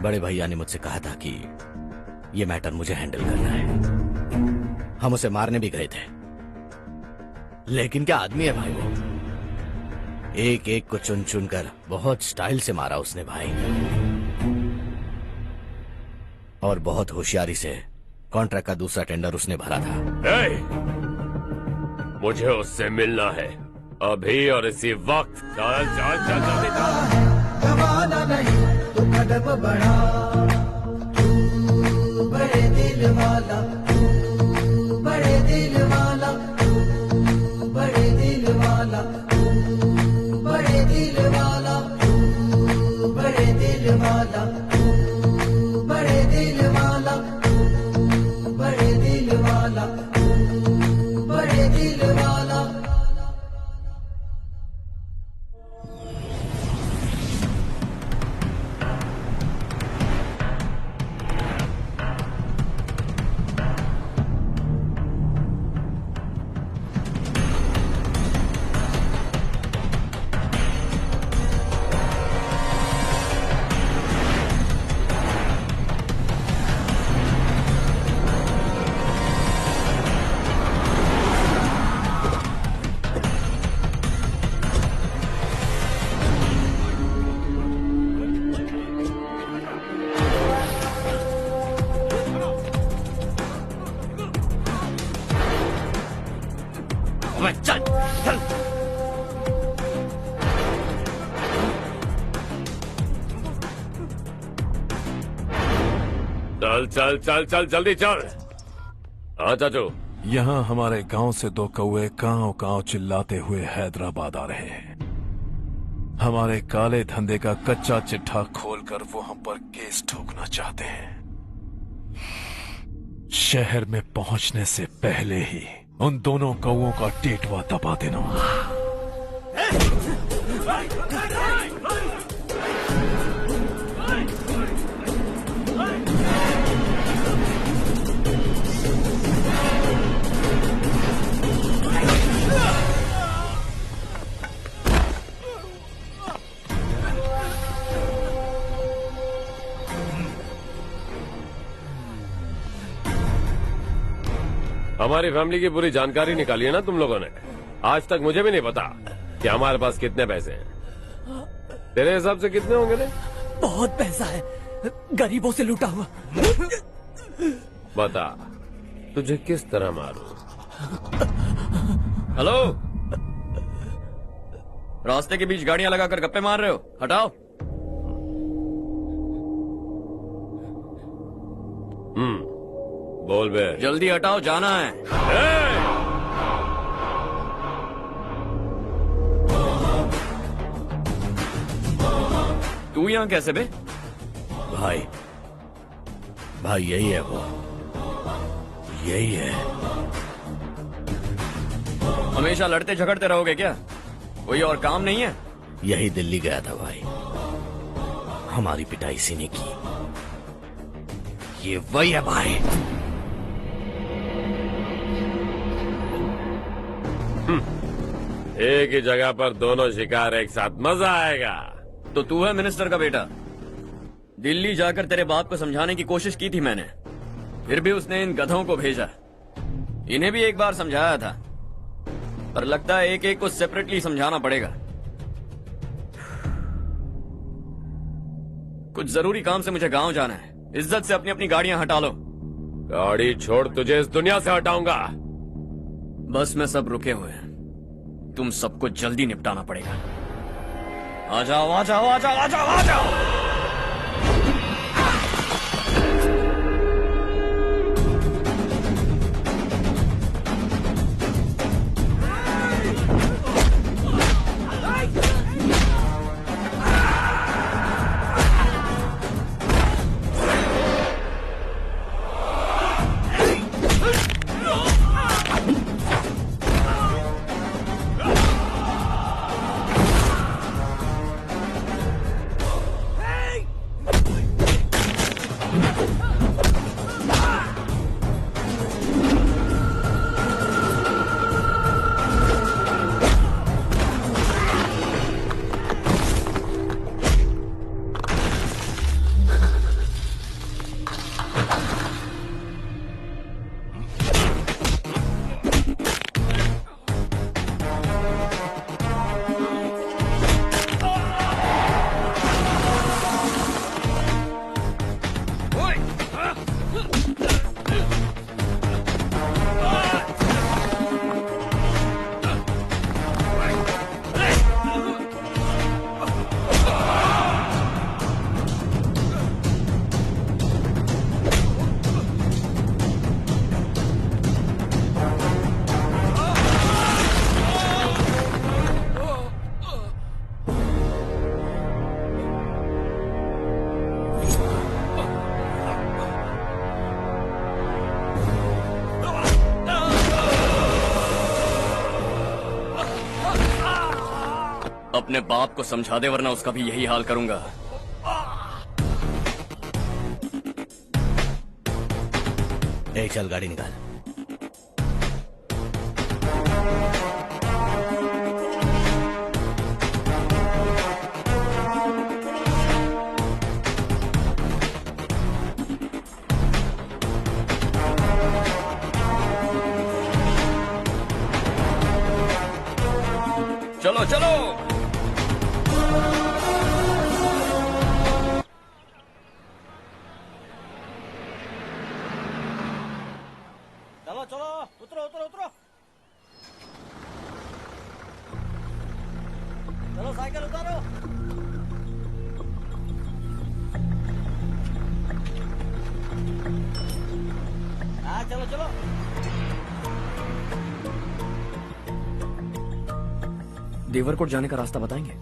बड़े भैया ने मुझसे कहा था कि ये मैटर मुझे हैंडल करना है। हम उसे मारने भी गए थे, लेकिन क्या आदमी है भाई वो। एक एक को चुन चुन कर बहुत स्टाइल से मारा उसने भाई, और बहुत होशियारी से कॉन्ट्रैक्ट का दूसरा टेंडर उसने भरा था। मुझे उससे मिलना है अभी और इसी वक्त। चल चल चल जल्दी चल। जमाना नहीं तो कदम बढ़ा, तू बड़े दिल वाला, तू बड़े दिल वाला, तू बड़े दिल वाला, तू बड़े दिल वाला, तू बड़े दिल वाला, तू बड़े दिल वाला, तू बड़े दिल वाला, तू बड़े दिल वाला। चल चल। चल चल चल चल जल्दी चल। हाँ चाचू। यहाँ हमारे गांव से 2 कौवे कांव कांव चिल्लाते हुए हैदराबाद आ रहे हैं। हमारे काले धंधे का कच्चा चिट्ठा खोलकर वो हम पर केस ठोकना चाहते हैं। शहर में पहुंचने से पहले ही उन दोनों कौवों का टेटवा दबा देना। हमारी फैमिली की पूरी जानकारी निकाली है ना तुम लोगों ने। आज तक मुझे भी नहीं पता कि हमारे पास कितने पैसे हैं। तेरे हिसाब से कितने होंगे रे? बहुत पैसा है, गरीबों से लूटा हुआ। बता तुझे किस तरह मारूं? हेलो, रास्ते के बीच गाड़ियां लगाकर गप्पे मार रहे हो? हटाओ। बोल बे। जल्दी हटाओ, जाना है। तू यहाँ कैसे बे? भाई यही है वो, यही है। हमेशा लड़ते झगड़ते रहोगे क्या? कोई और काम नहीं है? यही दिल्ली गया था भाई, हमारी पिटाई इसी ने की। ये वही है भाई। एक ही जगह पर दोनों शिकार एक साथ, मजा आएगा। तो तू है मिनिस्टर का बेटा? दिल्ली जाकर तेरे बाप को समझाने की कोशिश की थी मैंने, फिर भी उसने इन गधों को भेजा। इन्हें भी एक बार समझाया था, पर लगता है एक एक को सेपरेटली समझाना पड़ेगा। कुछ जरूरी काम से मुझे गांव जाना है। इज्जत से अपनी अपनी गाड़ियां हटा लो। गाड़ी छोड़, तुझे इस दुनिया से हटाऊंगा। बस में सब रुके हुए हैं, तुम सबको जल्दी निपटाना पड़ेगा। आ जाओ आ जाओ आ जाओ आ जाओ आ जाओ। अपने बाप को समझा दे, वरना उसका भी यही हाल करूंगा। चल गाड़ी निकाल। चलो चलो। चलो चलो, उतरो उतरो उतरो। चलो साइकिल उतारो। हाँ चलो चलो। देवरकोट जाने का रास्ता बताएंगे?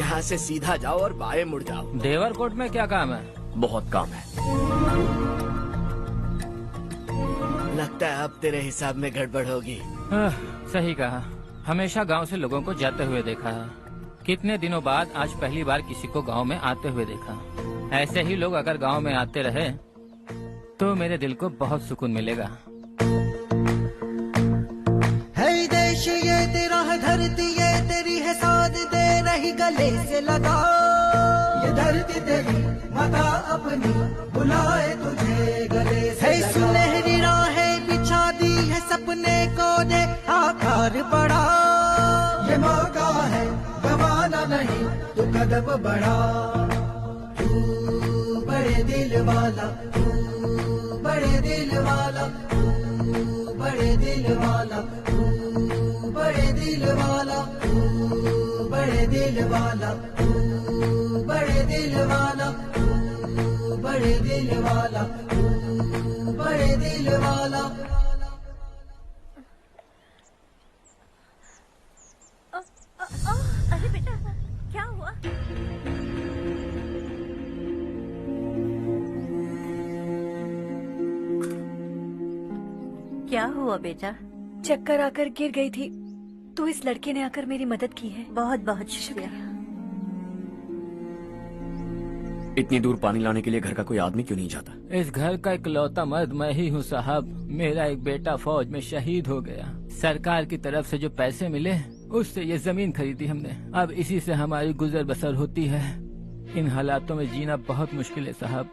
यहाँ से सीधा जाओ और बाएं मुड़ जाओ। देवरकोट में क्या काम है? बहुत काम है। लगता है अब तेरे हिसाब में गड़बड़ होगी। सही कहा। हमेशा गांव से लोगों को जाते हुए देखा है। कितने दिनों बाद आज पहली बार किसी को गांव में आते हुए देखा। ऐसे ही लोग अगर गांव में आते रहे तो मेरे दिल को बहुत सुकून मिलेगा। है देश ये तेरा है, धरती ये तेरी है, साथ दे रही गले से लगा। ये धरती तेरी माता अपनी बुलाए तुझे गले से लगा। सुनहरी राहें बिछा दी है, सपने को दे आकार बढ़ा। ये मौका है गवाना नहीं, तू कदम बढ़ा। तू बड़े दिल वाला, तू बड़े दिल वाला, तू बड़े दिल वाला, तू बड़े दिल वाला, तू बड़े दिल वाला, तू बड़े दिल वाला, तू बड़े दिल वाला, तू बड़े दिल वाला। अरे बेटा क्या हुआ? क्या हुआ बेटा? चक्कर आकर गिर गई थी तो इस लड़के ने आकर मेरी मदद की है। बहुत बहुत शुक्रिया। इतनी दूर पानी लाने के लिए घर का कोई आदमी क्यों नहीं जाता? इस घर का इकलौता मर्द मैं ही हूँ साहब। मेरा एक बेटा फौज में शहीद हो गया। सरकार की तरफ से जो पैसे मिले उससे ये जमीन खरीदी हमने। अब इसी से हमारी गुजर बसर होती है। इन हालातों में जीना बहुत मुश्किल है साहब।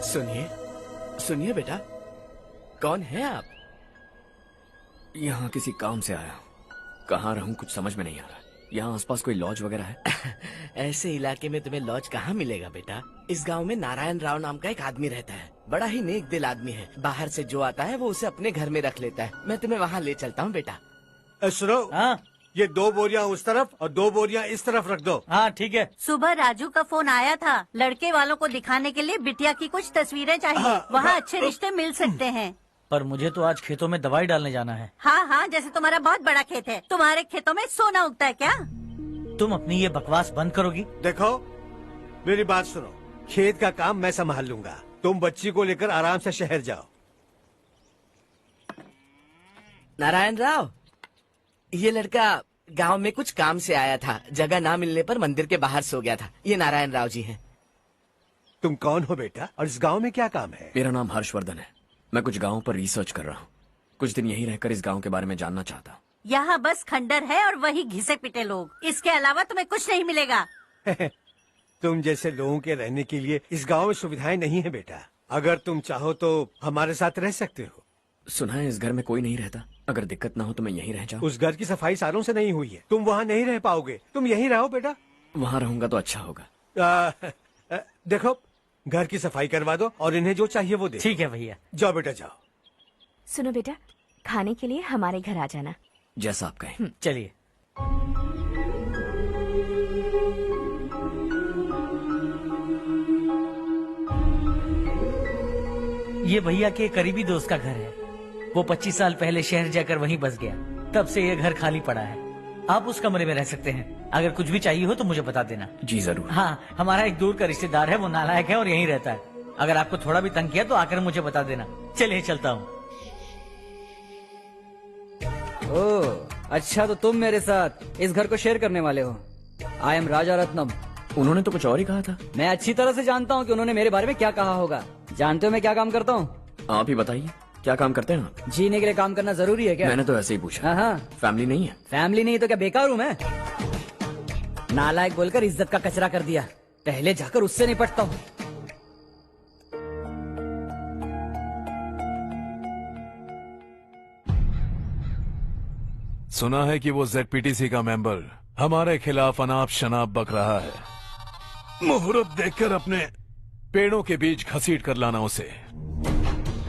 सुनिए सुनिए बेटा, कौन है आप? यहाँ किसी काम से आया हूँ। कहाँ रहूँ कुछ समझ में नहीं आ रहा। यहाँ आसपास कोई लॉज वगैरह है? ऐसे इलाके में तुम्हें लॉज कहाँ मिलेगा बेटा। इस गांव में नारायण राव नाम का एक आदमी रहता है। बड़ा ही नेक दिल आदमी है। बाहर से जो आता है वो उसे अपने घर में रख लेता है। मैं तुम्हें वहाँ ले चलता हूँ बेटा। सुनो, ये 2 बोरियां उस तरफ और 2 बोरियां इस तरफ रख दो। हाँ ठीक है। सुबह राजू का फोन आया था, लड़के वालों को दिखाने के लिए बिटिया की कुछ तस्वीरें चाहिए। वहाँ अच्छे रिश्ते मिल सकते हैं। पर मुझे तो आज खेतों में दवाई डालने जाना है। हाँ हाँ, जैसे तुम्हारा बहुत बड़ा खेत है। तुम्हारे खेतों में सोना उगता है क्या? तुम अपनी ये बकवास बंद करोगी? देखो मेरी बात सुनो, खेत का काम मैं संभाल लूंगा। तुम बच्ची को लेकर आराम से शहर जाओ। नारायण राव, ये लड़का गांव में कुछ काम से आया था। जगह ना मिलने पर मंदिर के बाहर सो गया था। ये नारायण राव जी हैं। तुम कौन हो बेटा और इस गांव में क्या काम है? मेरा नाम हर्षवर्धन है। मैं कुछ गाँव पर रिसर्च कर रहा हूँ। कुछ दिन यहीं रहकर इस गाँव के बारे में जानना चाहता हूँ। यहाँ बस खंडर है और वही घिसे पिटे लोग। इसके अलावा तुम्हें कुछ नहीं मिलेगा। तुम जैसे लोगों के रहने के लिए इस गांव में सुविधाएं नहीं है बेटा। अगर तुम चाहो तो हमारे साथ रह सकते हो। सुना है इस घर में कोई नहीं रहता। अगर दिक्कत ना हो तो मैं यहीं रह जाऊँ। उस घर की सफाई सालों से नहीं हुई है। तुम वहाँ नहीं रह पाओगे। तुम यहीं रहो बेटा। वहाँ रहूंगा तो अच्छा होगा। देखो, घर की सफाई करवा दो और इन्हें जो चाहिए वो दे। ठीक है भैया। जाओ बेटा जाओ। सुनो बेटा, खाने के लिए हमारे घर आ जाना। जैसा आप कहें। चलिए। ये भैया के करीबी दोस्त का घर है। वो 25 साल पहले शहर जाकर वहीं बस गया। तब से ये घर खाली पड़ा है। आप उस कमरे में रह सकते हैं। अगर कुछ भी चाहिए हो तो मुझे बता देना। जी जरूर। हाँ, हमारा एक दूर का रिश्तेदार है, वो नालायक है और यहीं रहता है। अगर आपको थोड़ा भी तंग किया तो आकर मुझे बता देना। चलिए चलता हूँ। ओह, अच्छा तो तुम मेरे साथ इस घर को शेयर करने वाले हो। आई एम राजा रत्नम। उन्होंने तो कुछ और ही कहा था। मैं अच्छी तरह से जानता हूँ कि उन्होंने मेरे बारे में क्या कहा होगा। जानते हो मैं क्या काम करता हूँ? आप ही बताइए, क्या काम करते हैं आप? जीने के लिए काम करना जरूरी है क्या? मैंने तो ऐसे ही पूछा। हाँ। फैमिली नहीं है? फैमिली नहीं तो क्या बेकार हूँ मैं? नालायक बोलकर इज्जत का कचरा कर दिया। पहले जाकर उससे निपटता हूँ। सुना है कि वो ZPTC का मेंबर हमारे खिलाफ अनाप शनाप बक रहा है। मुहूर्त देखकर अपने पेड़ों के बीच घसीट कर लाना उसे।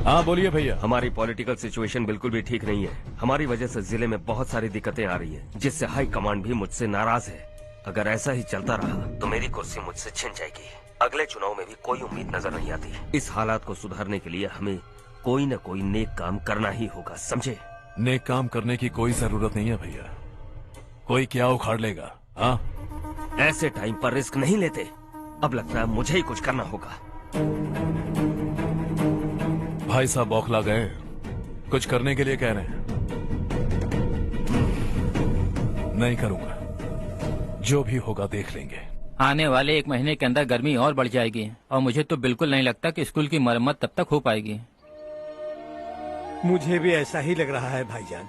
हाँ बोलिए भैया। हमारी पॉलिटिकल सिचुएशन बिल्कुल भी ठीक नहीं है। हमारी वजह से जिले में बहुत सारी दिक्कतें आ रही है, जिससे हाई कमांड भी मुझसे नाराज है। अगर ऐसा ही चलता रहा तो मेरी कुर्सी मुझसे छिन जाएगी। अगले चुनाव में भी कोई उम्मीद नजर नहीं आती। इस हालात को सुधारने के लिए हमें कोई न कोई नेक काम करना ही होगा, समझे? नेक काम करने की कोई जरूरत नहीं है भैया, कोई क्या उखाड़ लेगा। हाँ, ऐसे टाइम पर रिस्क नहीं लेते। अब लगता है मुझे ही कुछ करना होगा। भाई साहब बौखला गए, कुछ करने के लिए कह रहे हैं। नहीं करूंगा, जो भी होगा देख लेंगे। आने वाले 1 महीने के अंदर गर्मी और बढ़ जाएगी और मुझे तो बिल्कुल नहीं लगता कि स्कूल की मरम्मत तब तक हो पाएगी। मुझे भी ऐसा ही लग रहा है भाईजान।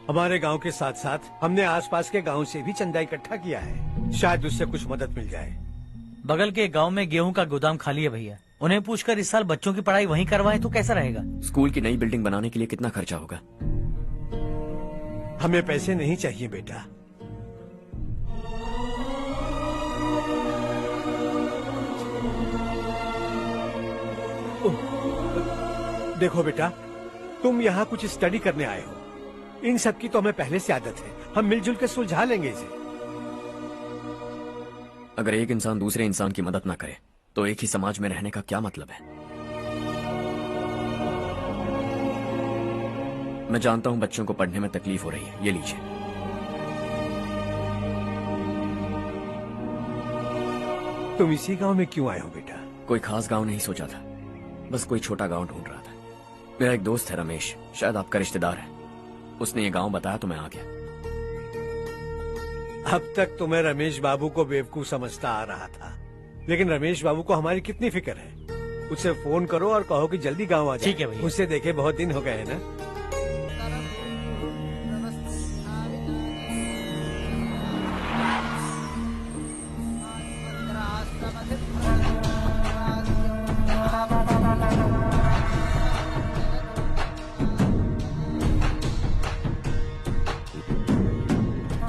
हमारे गांव के साथ साथ हमने आसपास के गांव से भी चंदा इकट्ठा किया है, शायद उससे कुछ मदद मिल जाए। बगल के गांव में गेहूं का गोदाम खाली है भैया, उन्हें पूछकर इस साल बच्चों की पढ़ाई वहीं करवाएं तो कैसा रहेगा? स्कूल की नई बिल्डिंग बनाने के लिए कितना खर्चा होगा? हमें पैसे नहीं चाहिए बेटा। देखो बेटा, तुम यहाँ कुछ स्टडी करने आए हो, इन सब की तो हमें पहले से आदत है। हम मिलजुल के सुलझा लेंगे इसे। अगर एक इंसान दूसरे इंसान की मदद ना करे तो एक ही समाज में रहने का क्या मतलब है? मैं जानता हूं बच्चों को पढ़ने में तकलीफ हो रही है, ये लीजिए। तुम इसी गांव में क्यों आए हो बेटा? कोई खास गांव नहीं सोचा था, बस कोई छोटा गांव ढूंढ रहा था। मेरा एक दोस्त है रमेश, शायद आपका रिश्तेदार है, उसने ये गांव बताया तो मैं आ गया। अब तक तो मैं रमेश बाबू को बेवकूफ समझता आ रहा था, लेकिन रमेश बाबू को हमारी कितनी फिक्र है। उसे फोन करो और कहो कि जल्दी गांव आ जाए। ठीक है भैया। उसे देखे बहुत दिन हो गए हैं ना।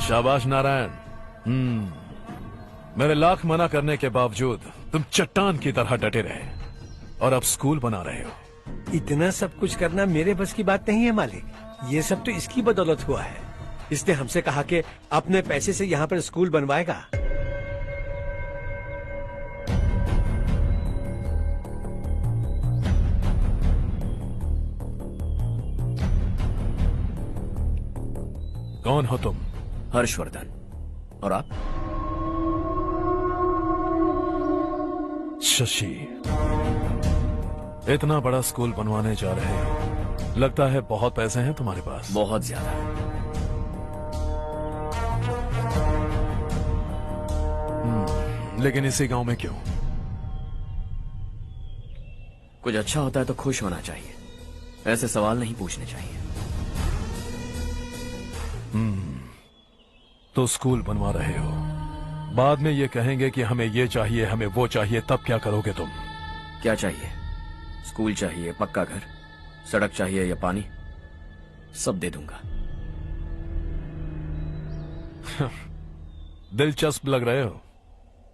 शाबाश नारायण। मेरे लाख मना करने के बावजूद तुम चट्टान की तरह डटे रहे और अब स्कूल बना रहे हो। इतना सब कुछ करना मेरे बस की बात नहीं है मालिक, ये सब तो इसकी बदौलत हुआ है। इसने हमसे कहा कि अपने पैसे से यहाँ पर स्कूल बनवाएगा। कौन हो तुम? हर्षवर्धन। और आप? शशि। इतना बड़ा स्कूल बनवाने जा रहे हो, लगता है बहुत पैसे हैं तुम्हारे पास। बहुत ज्यादा। लेकिन इसी गांव में क्यों? कुछ अच्छा होता है तो खुश होना चाहिए, ऐसे सवाल नहीं पूछने चाहिए। तो स्कूल बनवा रहे हो, बाद में ये कहेंगे कि हमें ये चाहिए, हमें वो चाहिए, तब क्या करोगे तुम? क्या चाहिए? स्कूल चाहिए, पक्का घर, सड़क चाहिए या पानी, सब दे दूंगा। दिलचस्प लग रहे हो।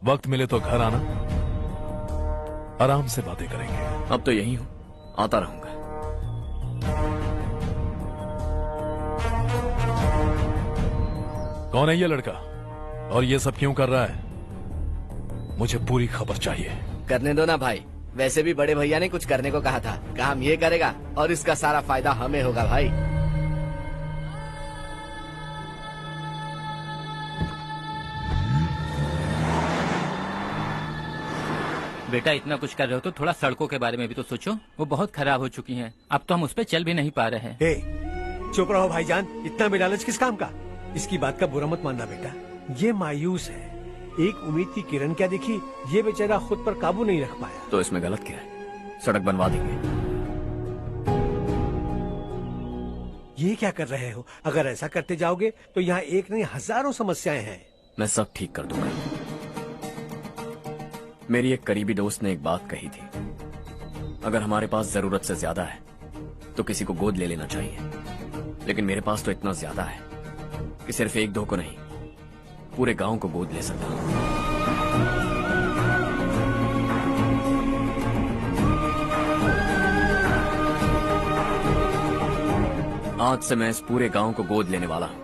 वक्त मिले तो घर आना, आराम से बातें करेंगे। अब तो यही हूं, आता रहूंगा। कौन है ये लड़का और ये सब क्यों कर रहा है? मुझे पूरी खबर चाहिए। करने दो ना भाई, वैसे भी बड़े भैया ने कुछ करने को कहा था, काम ये करेगा और इसका सारा फायदा हमें होगा भाई। बेटा इतना कुछ कर रहे हो तो थोड़ा सड़कों के बारे में भी तो सोचो, वो बहुत खराब हो चुकी हैं। अब तो हम उस पर चल भी नहीं पा रहे हैं। चुप रहो भाईजान, इतना भी लालच किस काम का? इसकी बात का बुरा मत मानना बेटा, ये मायूस है। एक उम्मीद की किरण क्या दिखी, ये बेचारा खुद पर काबू नहीं रख पाया। तो इसमें गलत क्या है? सड़क बनवा देंगे। ये क्या कर रहे हो? अगर ऐसा करते जाओगे तो यहाँ एक नहीं हजारों समस्याएं हैं। मैं सब ठीक कर दूंगा। मेरी एक करीबी दोस्त ने एक बात कही थी, अगर हमारे पास जरूरत से ज्यादा है तो किसी को गोद ले लेना चाहिए, लेकिन मेरे पास तो इतना ज्यादा है कि सिर्फ 1-2 को नहीं, पूरे गांव को गोद ले सकता हूं। आज से मैं इस पूरे गांव को गोद लेने वाला हूं।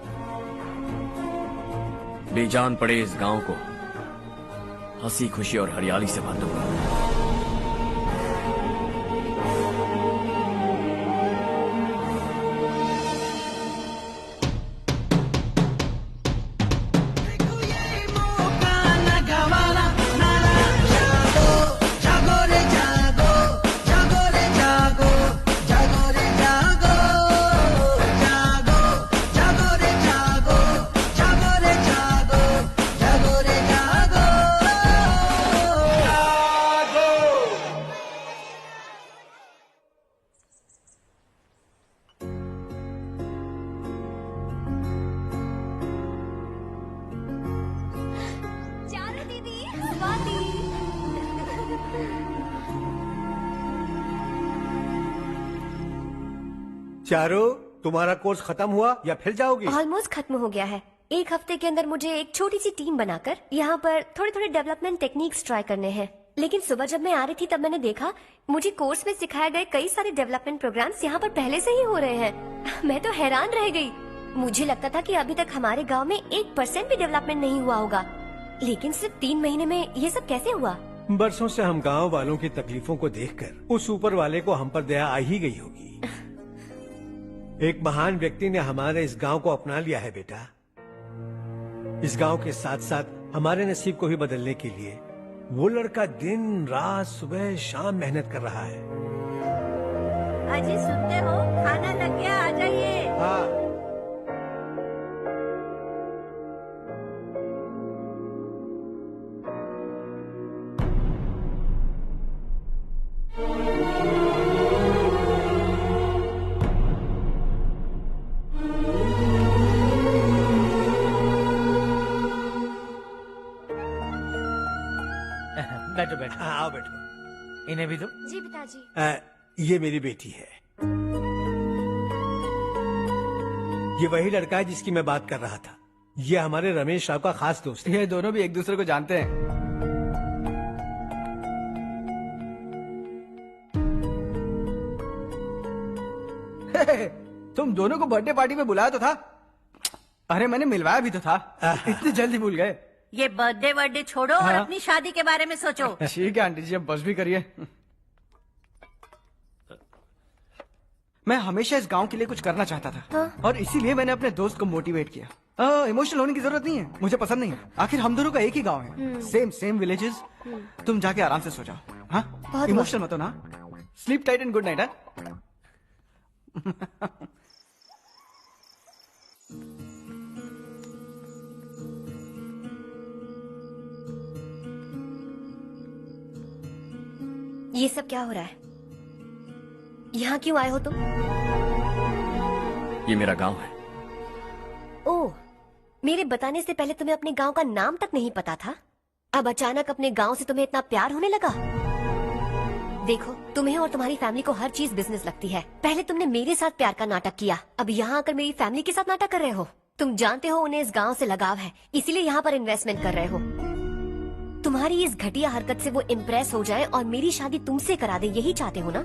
बेजान पड़े इस गांव को हंसी खुशी और हरियाली से भर दूंगा। चारू, तुम्हारा कोर्स खत्म हुआ या फिर जाओगी? ऑलमोस्ट खत्म हो गया है। एक हफ्ते के अंदर मुझे एक छोटी सी टीम बनाकर यहाँ पर थोड़े थोड़े डेवलपमेंट टेक्निक्स ट्राई करने हैं। लेकिन सुबह जब मैं आ रही थी तब मैंने देखा मुझे कोर्स में सिखाए गए कई सारे डेवलपमेंट प्रोग्राम्स यहाँ पर पहले से ही हो रहे हैं। मैं तो हैरान रह गई। मुझे लगता था कि अभी तक हमारे गाँव में 1% भी डेवलपमेंट नहीं हुआ होगा, लेकिन सिर्फ 3 महीने में ये सब कैसे हुआ? बरसों से हम गांव वालों की तकलीफों को देखकर उस ऊपर वाले को हम पर दया आ ही गई होगी। एक महान व्यक्ति ने हमारे इस गांव को अपना लिया है बेटा। इस गांव के साथ साथ हमारे नसीब को भी बदलने के लिए वो लड़का दिन रात सुबह शाम मेहनत कर रहा है। अजी सुनते हो, खाना लग गया, आ जाइए। हाँ। बैठो बैठो। आओ बैठो। इन्हें भी दो। जी पिताजी। ये मेरी बेटी है। ये वही लड़का है जिसकी मैं बात कर रहा था। ये हमारे रमेश राव का खास दोस्त है। ये दोनों भी एक दूसरे को जानते हैं। तुम दोनों को बर्थडे पार्टी में बुलाया तो था। अरे मैंने मिलवाया भी तो था। इतनी जल्दी भूल गए। ये बर्थडे छोड़ो और हाँ? अपनी शादी के बारे में सोचो। ठीक है आंटी जी, अब बस भी करिए। मैं हमेशा इस गांव के लिए कुछ करना चाहता था। हाँ? और इसीलिए मैंने अपने दोस्त को मोटिवेट किया। इमोशनल होने की जरूरत नहीं है, मुझे पसंद नहीं है। आखिर हम दोनों का एक ही गांव है, सेम विलेजेस। तुम जाके आराम से सो जाओ। हाँ, इमोशनल मत हो ना। Sleep tight and good night. ये सब क्या हो रहा है? यहाँ क्यों आए हो तुम? ये मेरा गांव है। ओह, मेरे बताने से पहले तुम्हें अपने गांव का नाम तक नहीं पता था? अब अचानक अपने गांव से तुम्हें इतना प्यार होने लगा? देखो, तुम्हें और तुम्हारी फैमिली को हर चीज बिजनेस लगती है। पहले तुमने मेरे साथ प्यार का नाटक किया, अब यहाँ आकर मेरी फैमिली के साथ नाटक कर रहे हो। तुम जानते हो उन्हें इस गांव से लगाव है, इसीलिए यहाँ पर इन्वेस्टमेंट कर रहे हो। तुम्हारी इस घटिया हरकत से वो इम्प्रेस हो जाए और मेरी शादी तुमसे करा दे, यही चाहते हो ना?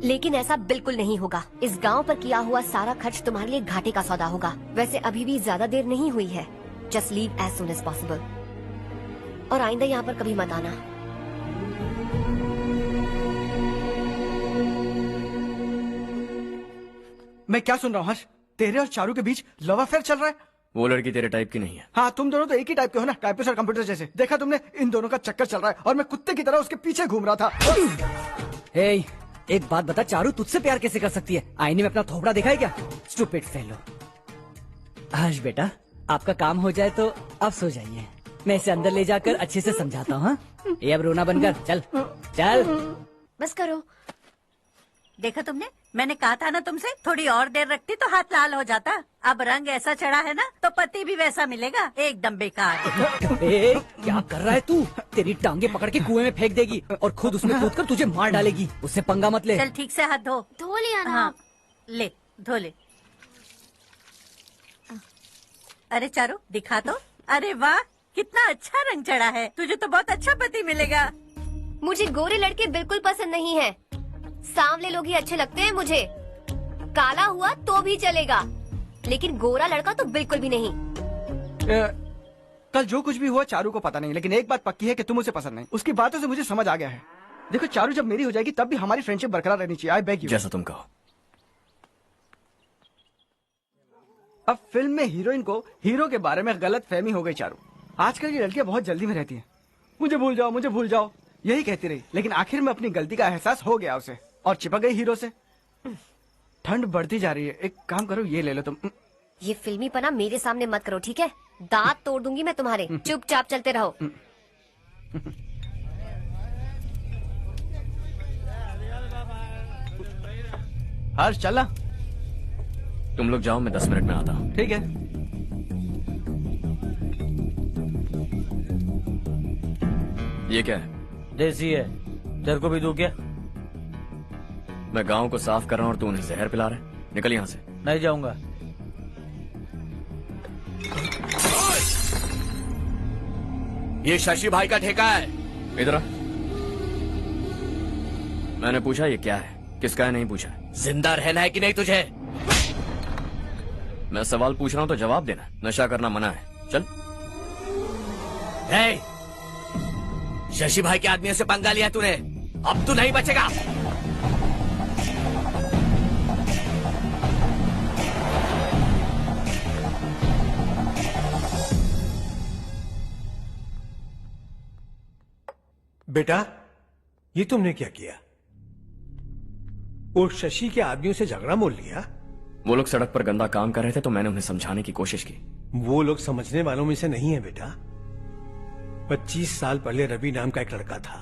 लेकिन ऐसा बिल्कुल नहीं होगा। इस गांव पर किया हुआ सारा खर्च तुम्हारे लिए घाटे का सौदा होगा। वैसे अभी भी ज्यादा देर नहीं हुई है। Just leave as soon as possible. और आइंदा यहाँ पर कभी मत आना। मैं क्या सुन रहा हूँ हर्ष? तेरे और चारू के बीच लव अफेयर चल रहा है? वो लड़की तेरे टाइप की नहीं है। हाँ, तुम दोनों तो एक ही टाइप के हो ना, टाइपिस्ट और कंप्यूटर जैसे। देखा तुमने, इन दोनों का चक्कर चल रहा है और मैं कुत्ते की तरह उसके पीछे घूम रहा था। हे, एक बात बता, चारू तुझसे प्यार कैसे कर सकती है? आईने में अपना थोपड़ा देखा है क्या? Stupid fellow. हर्ष बेटा, आपका काम हो जाए तो आप सो जाइए। मैं इसे अंदर ले जाकर अच्छे से समझाता हूँ। ये अब रोना बनकर चल चल। बस करो। देखा तुमने, मैंने कहा था ना तुमसे, थोड़ी और देर रखती तो हाथ लाल हो जाता। अब रंग ऐसा चढ़ा है ना तो पति भी वैसा मिलेगा। एकदम बेकार। ए, क्या कर रहा है तू? तेरी टांगे पकड़ के कुएं में फेंक देगी और खुद उसमें कूदकर तुझे मार डालेगी। उससे पंगा मत ले। चल ठीक से हाथ धो। धो लिया ना? हाँ, ले धो ले। अरे चारू दिखा तो। अरे वाह, कितना अच्छा रंग चढ़ा है। तुझे तो बहुत अच्छा पति मिलेगा। मुझे गोरे लड़के बिल्कुल पसंद नहीं है। सांवले लोग ही अच्छे लगते हैं मुझे। काला हुआ तो भी चलेगा, लेकिन गोरा लड़का तो बिल्कुल भी नहीं। कल जो कुछ भी हुआ चारू को पता नहीं, लेकिन एक बात पक्की है कि तुम उसे पसंद नहीं। उसकी बातों से मुझे समझ आ गया है। देखो चारू जब मेरी हो जाएगी तब भी हमारी फ्रेंडशिप बरकरार रहनी चाहिए। I beg you. जैसा तुम कहो। अब फिल्म में हीरोइन को हीरो के बारे में गलत फहमी हो गई चारू। आजकल की लड़कियां बहुत जल्दी में रहती हैं। मुझे भूल जाओ, मुझे भूल जाओ, यही कहती रही, लेकिन आखिर में अपनी गलती का एहसास हो गया उसे और चिपक गई हीरो से। ठंड बढ़ती जा रही है, एक काम करो ये ले लो तुम। ये फिल्मी पना मेरे सामने मत करो, ठीक है? दांत तोड़ दूंगी मैं तुम्हारे। चुपचाप चलते रहो। हर्ष चला। तुम लोग जाओ, मैं 10 मिनट में आता हूँ। ठीक है। ये क्या है? देसी है, तेरे को भी दूं क्या? मैं गांव को साफ कर रहा हूँ और तू उन्हें जहर पिला रहा है। निकल यहाँ से। नहीं जाऊंगा। ये शशि भाई का ठेका है। इधर आ। मैंने पूछा ये क्या है, किसका है नहीं पूछा। जिंदा रहना है कि नहीं तुझे? मैं सवाल पूछ रहा हूँ तो जवाब देना। नशा करना मना है। चल। हे, शशि भाई के आदमियों से पंगा लिया तूने, अब तू नहीं बचेगा। बेटा, ये तुमने क्या किया? वो शशि के आदमियों से झगड़ा मोल लिया? वो लोग सड़क पर गंदा काम कर रहे थे तो मैंने उन्हें समझाने की कोशिश की। वो लोग समझने वालों में से नहीं है बेटा। 25 साल पहले रवि नाम का एक लड़का था,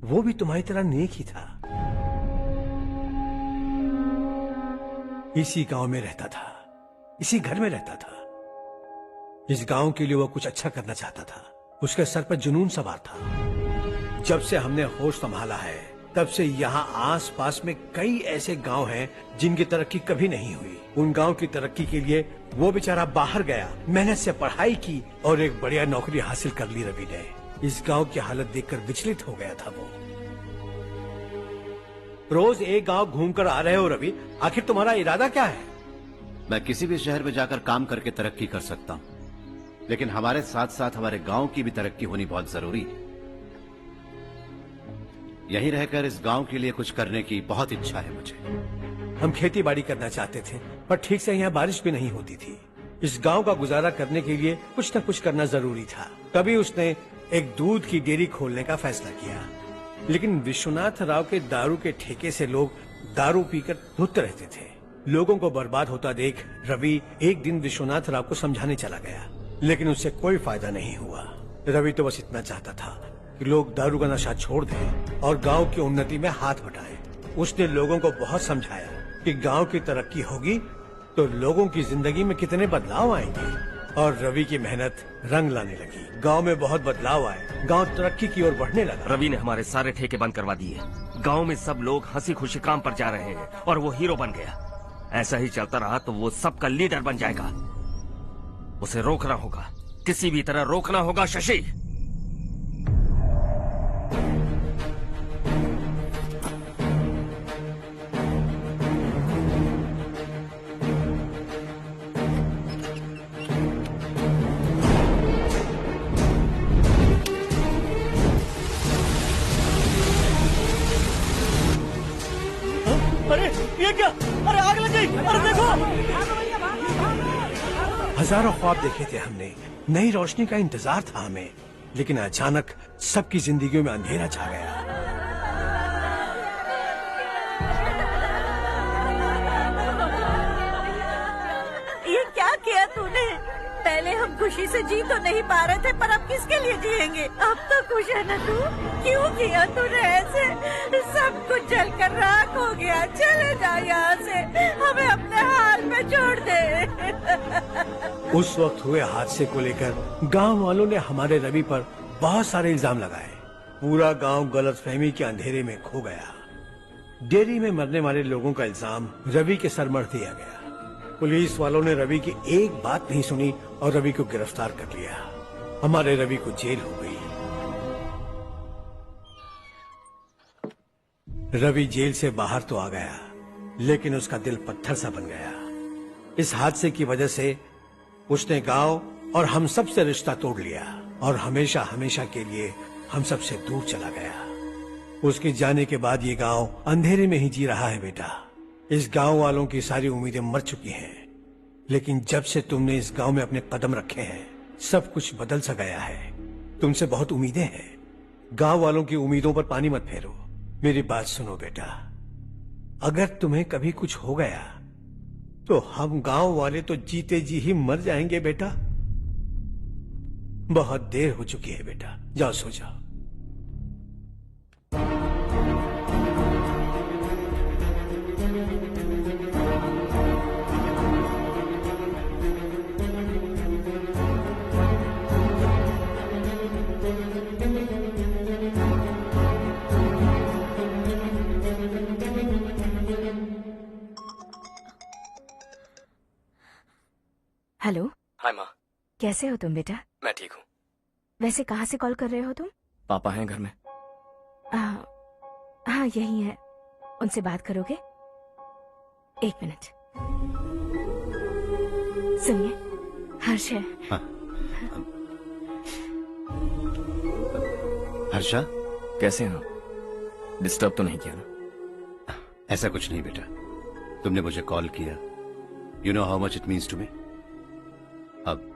वो भी तुम्हारी तरह नेक ही था। इसी गांव में रहता था, इसी घर में रहता था। इस गांव के लिए वो कुछ अच्छा करना चाहता था। उसके सर पर जुनून सवार था। जब से हमने होश संभाला है तब से यहाँ आस पास में कई ऐसे गांव हैं जिनकी तरक्की कभी नहीं हुई। उन गांव की तरक्की के लिए वो बेचारा बाहर गया, मेहनत से पढ़ाई की और एक बढ़िया नौकरी हासिल कर ली रवि ने। इस गांव की हालत देखकर विचलित हो गया था वो। रोज एक गांव घूमकर आ रहे हो रवि, आखिर तुम्हारा इरादा क्या है? मैं किसी भी शहर में जाकर काम करके तरक्की कर सकता हूँ, लेकिन हमारे साथ साथ हमारे गांव की भी तरक्की होनी बहुत जरूरी है। यहीं रहकर इस गांव के लिए कुछ करने की बहुत इच्छा है मुझे। हम खेती बाड़ी करना चाहते थे, पर ठीक से यहाँ बारिश भी नहीं होती थी। इस गांव का गुजारा करने के लिए कुछ न कुछ करना जरूरी था। तभी उसने एक दूध की डेयरी खोलने का फैसला किया। लेकिन विश्वनाथ राव के दारू के ठेके से लोग दारू पीकर धुत रहते थे। लोगों को बर्बाद होता देख रवि एक दिन विश्वनाथ राव को समझाने चला गया, लेकिन उससे कोई फायदा नहीं हुआ। रवि तो बस इतना चाहता था कि लोग दारू का नशा छोड़ दें और गांव की उन्नति में हाथ बटाएं। उसने लोगों को बहुत समझाया कि गांव की तरक्की होगी तो लोगों की जिंदगी में कितने बदलाव आएंगे, और रवि की मेहनत रंग लाने लगी। गांव में बहुत बदलाव आए, गांव तरक्की की ओर बढ़ने लगा। रवि ने हमारे सारे ठेके बंद करवा दिए। गांव में सब लोग हंसी खुशी काम पर जा रहे हैं और वो हीरो बन गया। ऐसा ही चलता रहा तो वो सबका लीडर बन जाएगा। उसे रोकना होगा, किसी भी तरह रोकना होगा शशि। अरे ये क्या? अरे आग लग गई! अरे देखो! हजारों ख्वाब देखे थे हमने, नई रोशनी का इंतजार था हमें, लेकिन अचानक सबकी जिंदगियों में अंधेरा छा गया। ये क्या किया तूने? पहले हम खुशी से जी तो नहीं पा रहे थे, पर अब किसके लिए जिएंगे? अब तो खुश है ना तू? क्यों किया तूने ऐसे? सब कुछ जलकर राख हो गया। चले जा यहाँ से, हमें अपने हाल में छोड़ दे। उस वक्त हुए हादसे को लेकर गांव वालों ने हमारे रवि पर बहुत सारे इल्जाम लगाए। पूरा गांव गलतफहमी के अंधेरे में खो गया। डेयरी में मरने वाले लोगों का इल्जाम रवि के सर मढ़ दिया गया। पुलिस वालों ने रवि की एक बात नहीं सुनी और रवि को गिरफ्तार कर लिया। हमारे रवि को जेल हो गई। रवि जेल से बाहर तो आ गया, लेकिन उसका दिल पत्थर सा बन गया। इस हादसे की वजह से उसने गांव और हम सब से रिश्ता तोड़ लिया और हमेशा हमेशा के लिए हम सब से दूर चला गया। उसके जाने के बाद ये गांव अंधेरे में ही जी रहा है बेटा। इस गांव वालों की सारी उम्मीदें मर चुकी हैं, लेकिन जब से तुमने इस गांव में अपने कदम रखे हैं सब कुछ बदल सा गया है। तुमसे बहुत उम्मीदें हैं। गांव वालों की उम्मीदों पर पानी मत फेरो। मेरी बात सुनो बेटा, अगर तुम्हें कभी कुछ हो गया तो हम गांव वाले तो जीते जी ही मर जाएंगे बेटा। बहुत देर हो चुकी है बेटा, जाओ सो जाओ। हेलो। हाय माँ। कैसे हो तुम बेटा? मैं ठीक हूँ। वैसे कहाँ से कॉल कर रहे हो तुम? पापा हैं घर में। हाँ यही है। उनसे बात करोगे? 1 मिनट। सुनिए, हर्ष है। हर्षा, कैसे हैं आप? डिस्टर्ब तो नहीं किया ना? ऐसा कुछ नहीं बेटा, तुमने मुझे कॉल किया। You know how much it means to me. अब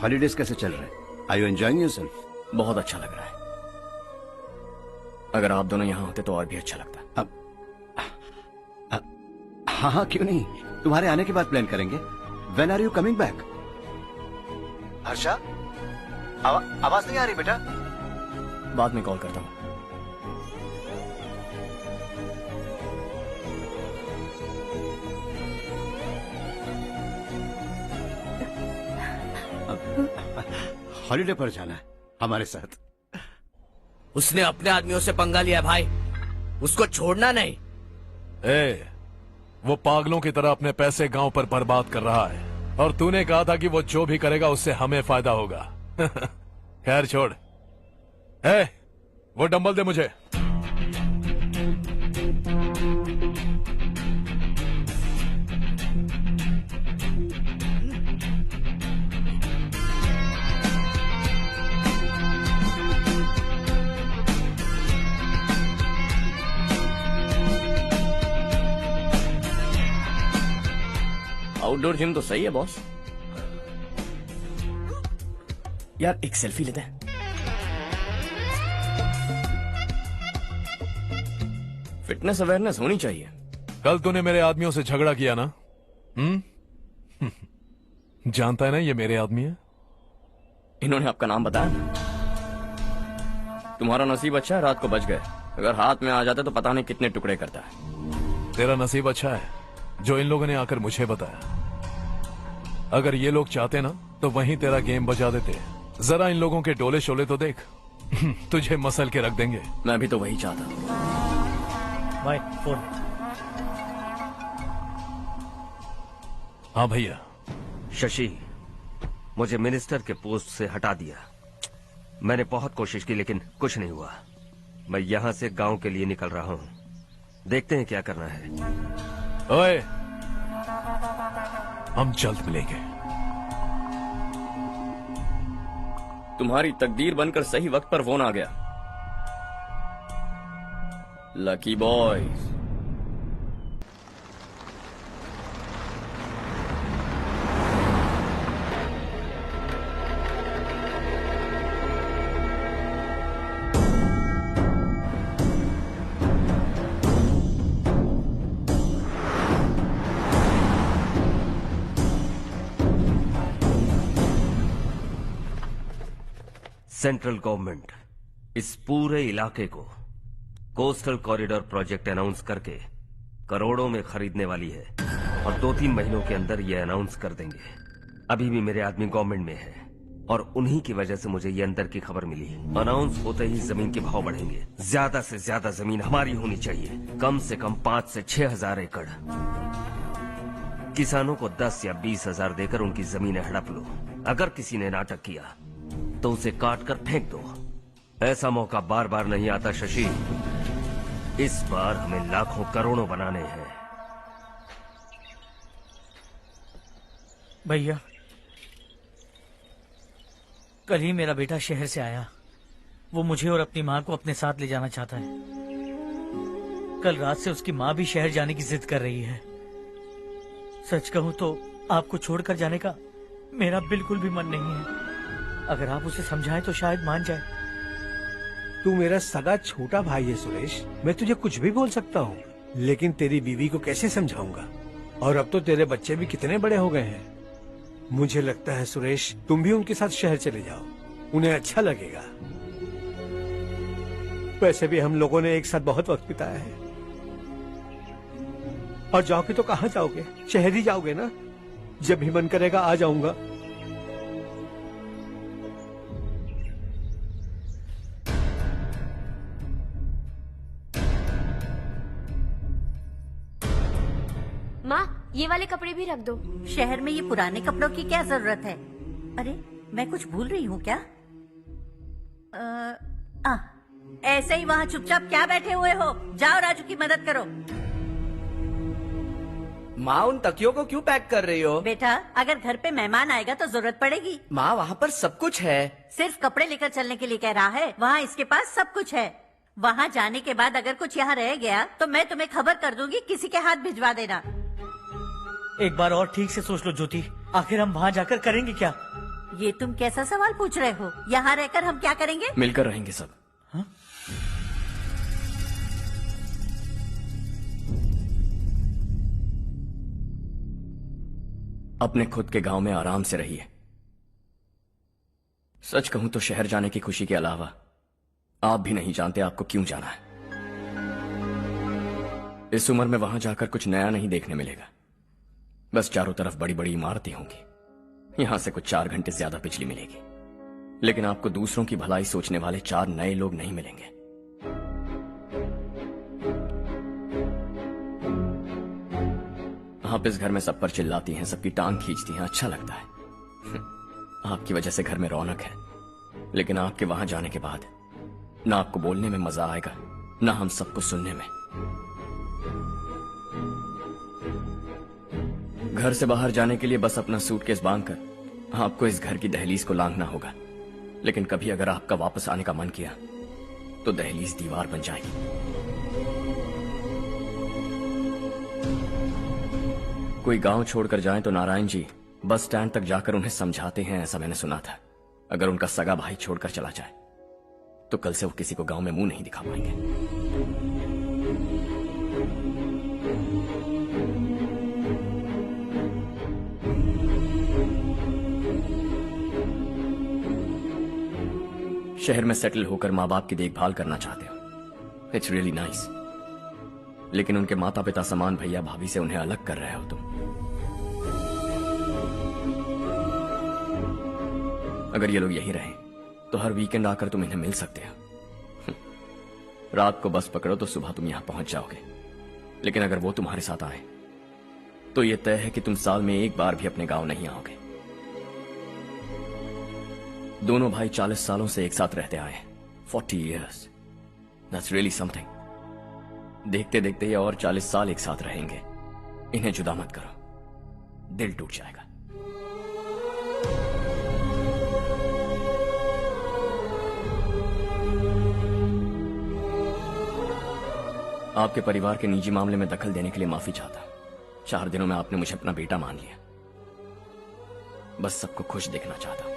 हॉलीडेज कैसे चल रहे हैं? Are you enjoying yourself? बहुत अच्छा लग रहा है। अगर आप दोनों यहाँ होते तो और भी अच्छा लगता। हाँ हाँ, क्यों नहीं, तुम्हारे आने के बाद प्लान करेंगे। When are you coming back? Harsha, आवाज नहीं आ रही बेटा। बाद में कॉल करता हूँ। हॉलीडे पर जाना है हमारे साथ। उसने अपने आदमियों से पंगा लिया भाई, उसको छोड़ना नहीं। वो पागलों की तरह अपने पैसे गांव पर बर्बाद कर रहा है और तूने कहा था कि वो जो भी करेगा उससे हमें फायदा होगा। खैर छोड़। वो डंबल दे मुझे। आउटडोर जिम तो सही है बॉस। यार एक सेल्फी लेते हैं। फिटनेस अवेयरनेस होनी चाहिए। कल तूने मेरे आदमियों से झगड़ा किया ना? जानता है ना ये मेरे आदमी है। इन्होंने आपका नाम बताया? तुम्हारा नसीब अच्छा है रात को बच गए, अगर हाथ में आ जाते तो पता नहीं कितने टुकड़े करता है। तेरा नसीब अच्छा है जो इन लोगों ने आकर मुझे बताया। अगर ये लोग चाहते ना तो वहीं तेरा गेम बजा देते। जरा इन लोगों के डोले शोले तो देख। तुझे मसल के रख देंगे। मैं भी तो वही चाहता। भाई फोन। हाँ भैया। शशि, मुझे मिनिस्टर के पोस्ट से हटा दिया। मैंने बहुत कोशिश की लेकिन कुछ नहीं हुआ। मैं यहाँ से गांव के लिए निकल रहा हूँ। देखते हैं क्या करना है। ओए, हम जल्द मिलेंगे। तुम्हारी तकदीर बनकर सही वक्त पर फोन आ गया। Lucky boys. सेंट्रल गवर्नमेंट इस पूरे इलाके को कोस्टल कॉरिडोर प्रोजेक्ट अनाउंस करके करोड़ों में खरीदने वाली है और 2-3 महीनों के अंदर ये अनाउंस कर देंगे। अभी भी मेरे आदमी गवर्नमेंट में है और उन्हीं की वजह से मुझे ये अंदर की खबर मिली। अनाउंस होते ही जमीन के भाव बढ़ेंगे। ज्यादा से ज्यादा जमीन हमारी होनी चाहिए, कम से कम 5 से 6 हजार एकड़। किसानों को 10 या 20 हजार देकर उनकी जमीनें हड़प लो। अगर किसी ने नाटक किया तो उसे काट कर फेंक दो। ऐसा मौका बार बार नहीं आता शशि। इस बार हमें लाखों करोड़ों बनाने हैं। भैया, कल ही मेरा बेटा शहर से आया। वो मुझे और अपनी माँ को अपने साथ ले जाना चाहता है। कल रात से उसकी माँ भी शहर जाने की जिद कर रही है। सच कहूँ तो आपको छोड़कर जाने का मेरा बिल्कुल भी मन नहीं है। अगर आप उसे समझाएं तो शायद मान जाए। तू मेरा सगा छोटा भाई है सुरेश, मैं तुझे कुछ भी बोल सकता हूँ, लेकिन तेरी बीवी को कैसे समझाऊंगा? और अब तो तेरे बच्चे भी कितने बड़े हो गए हैं। मुझे लगता है सुरेश, तुम भी उनके साथ शहर चले जाओ, उन्हें अच्छा लगेगा। वैसे भी हम लोगों ने एक साथ बहुत वक्त बिताया है। और जाओगे तो कहाँ जाओगे? शहर ही जाओगे ना? जब भी मन करेगा आ जाऊंगा। माँ, ये वाले कपड़े भी रख दो। शहर में ये पुराने कपड़ों की क्या जरूरत है? अरे मैं कुछ भूल रही हूँ क्या? ऐसे ही वहाँ चुपचाप क्या बैठे हुए हो? जाओ राजू की मदद करो। माँ, उन तकियों को क्यों पैक कर रही हो? बेटा, अगर घर पे मेहमान आएगा तो जरूरत पड़ेगी। माँ, वहाँ पर सब कुछ है। सिर्फ कपड़े लेकर चलने के लिए कह रहा है? वहाँ इसके पास सब कुछ है। वहाँ जाने के बाद अगर कुछ यहाँ रह गया तो मैं तुम्हें खबर कर दूंगी, किसी के हाथ भिजवा देना। एक बार और ठीक से सोच लो ज्योति, आखिर हम वहाँ जाकर करेंगे क्या? ये तुम कैसा सवाल पूछ रहे हो? यहाँ रहकर हम क्या करेंगे? मिलकर रहेंगे सब। हाँ? अपने खुद के गांव में आराम से रहिए। सच कहूं तो शहर जाने की खुशी के अलावा आप भी नहीं जानते आपको क्यों जाना है। इस उम्र में वहां जाकर कुछ नया नहीं देखने मिलेगा। बस चारों तरफ बड़ी बड़ी इमारतें होंगी। यहां से कुछ 4 घंटे ज्यादा बिजली मिलेगी, लेकिन आपको दूसरों की भलाई सोचने वाले 4 नए लोग नहीं मिलेंगे। आप इस घर में सब पर चिल्लाती हैं, सबकी टांग खींचती हैं, अच्छा लगता है। आपकी वजह से घर में रौनक है, लेकिन आपके वहां जाने के बाद ना आपको बोलने में मजा आएगा, ना हम सबको सुनने में। घर से बाहर जाने के लिए बस अपना सूटकेस बांधकर आपको इस घर की दहलीज को लांघना होगा, लेकिन कभी अगर आपका वापस आने का मन किया तो दहलीज दीवार बन जाएगी। कोई गांव छोड़कर जाए तो नारायण जी बस स्टैंड तक जाकर उन्हें समझाते हैं, ऐसा मैंने सुना था। अगर उनका सगा भाई छोड़कर चला जाए तो कल से वो किसी को गांव में मुंह नहीं दिखा पाएंगे। शहर में सेटल होकर माँ बाप की देखभाल करना चाहते हो, इट्स रियली नाइस, लेकिन उनके माता पिता समान भैया भाभी से उन्हें अलग कर रहे हो तुम। अगर ये लोग यही रहे तो हर वीकेंड आकर तुम इन्हें मिल सकते हो। रात को बस पकड़ो तो सुबह तुम यहां पहुंच जाओगे, लेकिन अगर वो तुम्हारे साथ आए तो ये तय है कि तुम साल में एक बार भी अपने गांव नहीं आओगे। दोनों भाई 40 सालों से एक साथ रहते आए, 40 years, that's really something। देखते देखते ये और 40 साल एक साथ रहेंगे। इन्हें जुदा मत करो, दिल टूट जाएगा। आपके परिवार के निजी मामले में दखल देने के लिए माफी चाहता। 4 दिनों में आपने मुझे अपना बेटा मान लिया। बस सबको खुश देखना चाहता।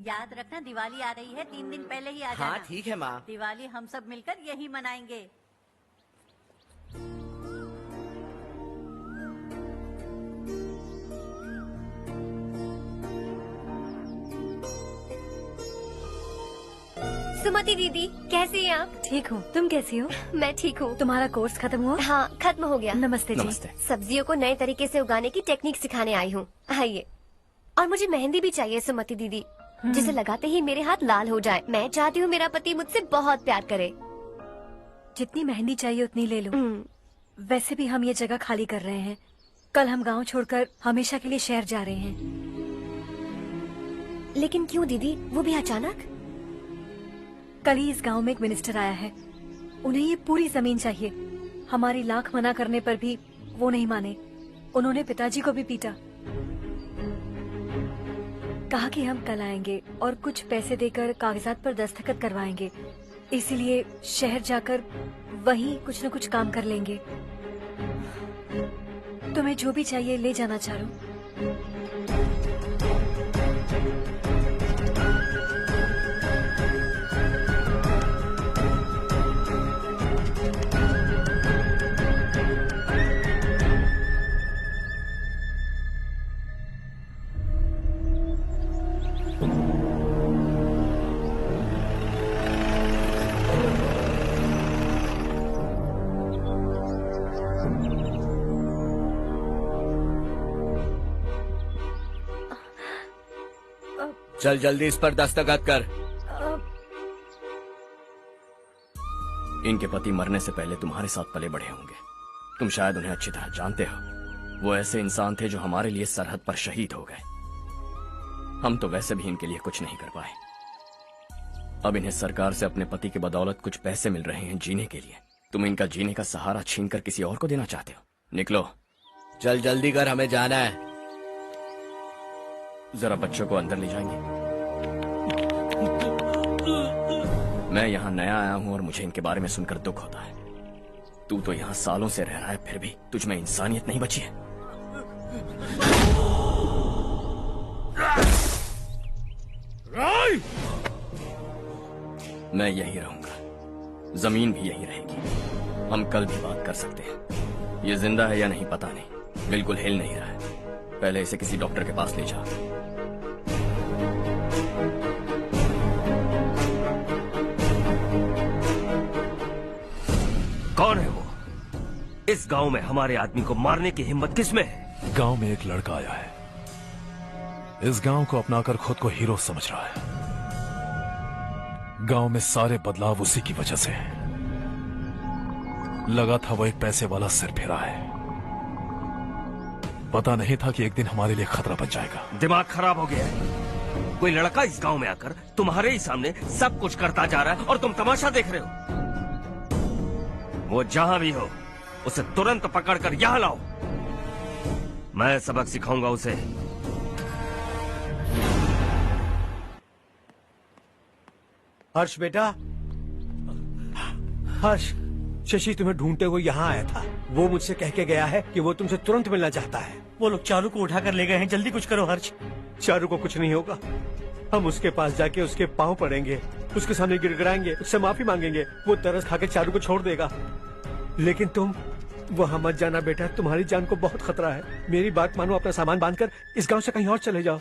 याद रखना, दिवाली आ रही है, 3 दिन पहले ही आ जाना। हाँ ठीक है माँ। दिवाली हम सब मिलकर यही मनाएंगे। सुमति दीदी, कैसी हैं आप? ठीक हूँ, तुम कैसी हो? मैं ठीक हूँ। तुम्हारा कोर्स खत्म हुआ? हाँ, खत्म हो गया। नमस्ते जी। नमस्ते। सब्जियों को नए तरीके से उगाने की टेक्निक सिखाने आई हूँ। आइए। और मुझे मेहंदी भी चाहिए सुमति दीदी, जिसे लगाते ही मेरे हाथ लाल हो जाए। मैं चाहती हूँ मेरा पति मुझसे बहुत प्यार करे। जितनी मेहंदी चाहिए उतनी ले लो। वैसे भी हम ये जगह खाली कर रहे हैं। कल हम गांव छोड़कर हमेशा के लिए शहर जा रहे हैं। लेकिन क्यों दीदी, वो भी अचानक? कल ही इस गांव में एक मिनिस्टर आया है, उन्हें ये पूरी जमीन चाहिए। हमारी लाख मना करने पर भी वो नहीं माने। उन्होंने पिताजी को भी पीटा। कहा कि हम कल आएंगे और कुछ पैसे देकर कागजात पर दस्तखत करवाएंगे। इसीलिए शहर जाकर वहीं कुछ न कुछ काम कर लेंगे। तुम्हें जो भी चाहिए ले जाना चारू। चल जल्दी इस पर दस्तखत कर। इनके पति मरने से पहले तुम्हारे साथ पले बढ़े होंगे। तुम शायद उन्हें अच्छी तरह जानते हो। वो ऐसे इंसान थे जो हमारे लिए सरहद पर शहीद हो गए। हम तो वैसे भी इनके लिए कुछ नहीं कर पाए। अब इन्हें सरकार से अपने पति की बदौलत कुछ पैसे मिल रहे हैं जीने के लिए। तुम इनका जीने का सहारा छीनकर किसी और को देना चाहते हो? निकलो। चल जल्दी कर, हमें जाना है। जरा बच्चों को अंदर ले जाएंगे? मैं यहाँ नया आया हूँ और मुझे इनके बारे में सुनकर दुख होता है। तू तो यहाँ सालों से रह रहा है, फिर भी तुझ में इंसानियत नहीं बची है। मैं यही रहूंगा, जमीन भी यही रहेगी। हम कल भी बात कर सकते हैं। ये जिंदा है या नहीं पता नहीं, बिल्कुल हिल नहीं रहा है। पहले इसे किसी डॉक्टर के पास ले जा। कौन है वो? इस गांव में हमारे आदमी को मारने की हिम्मत किसमें है? गांव में एक लड़का आया है, इस गांव को अपनाकर खुद को हीरो समझ रहा है। गांव में सारे बदलाव उसी की वजह से है। लगा था वो एक पैसे वाला सिरफिरा है। पता नहीं था कि एक दिन हमारे लिए खतरा बन जाएगा। दिमाग खराब हो गया है। कोई लड़का इस गांव में आकर तुम्हारे ही सामने सब कुछ करता जा रहा है और तुम तमाशा देख रहे हो। वो जहां भी हो उसे तुरंत पकड़कर यहां लाओ। मैं सबक सिखाऊंगा उसे। हर्ष बेटा, हर्ष, शशि तुम्हें ढूंढते हुए यहाँ आया था। वो मुझसे कह के गया है कि वो तुमसे तुरंत मिलना चाहता है। वो लोग चारू को उठाकर ले गए हैं, जल्दी कुछ करो हर्ष। चारू को कुछ नहीं होगा। हम उसके पास जाके उसके पांव पड़ेंगे, उसके सामने गिड़गिड़ाएंगे, उससे माफी मांगेंगे। वो तरस खा के चारू को छोड़ देगा। लेकिन तुम वहां मत जाना बेटा, तुम्हारी जान को बहुत खतरा है। मेरी बात मानो, अपना सामान बांधकर इस गांव से कहीं और चले जाओ।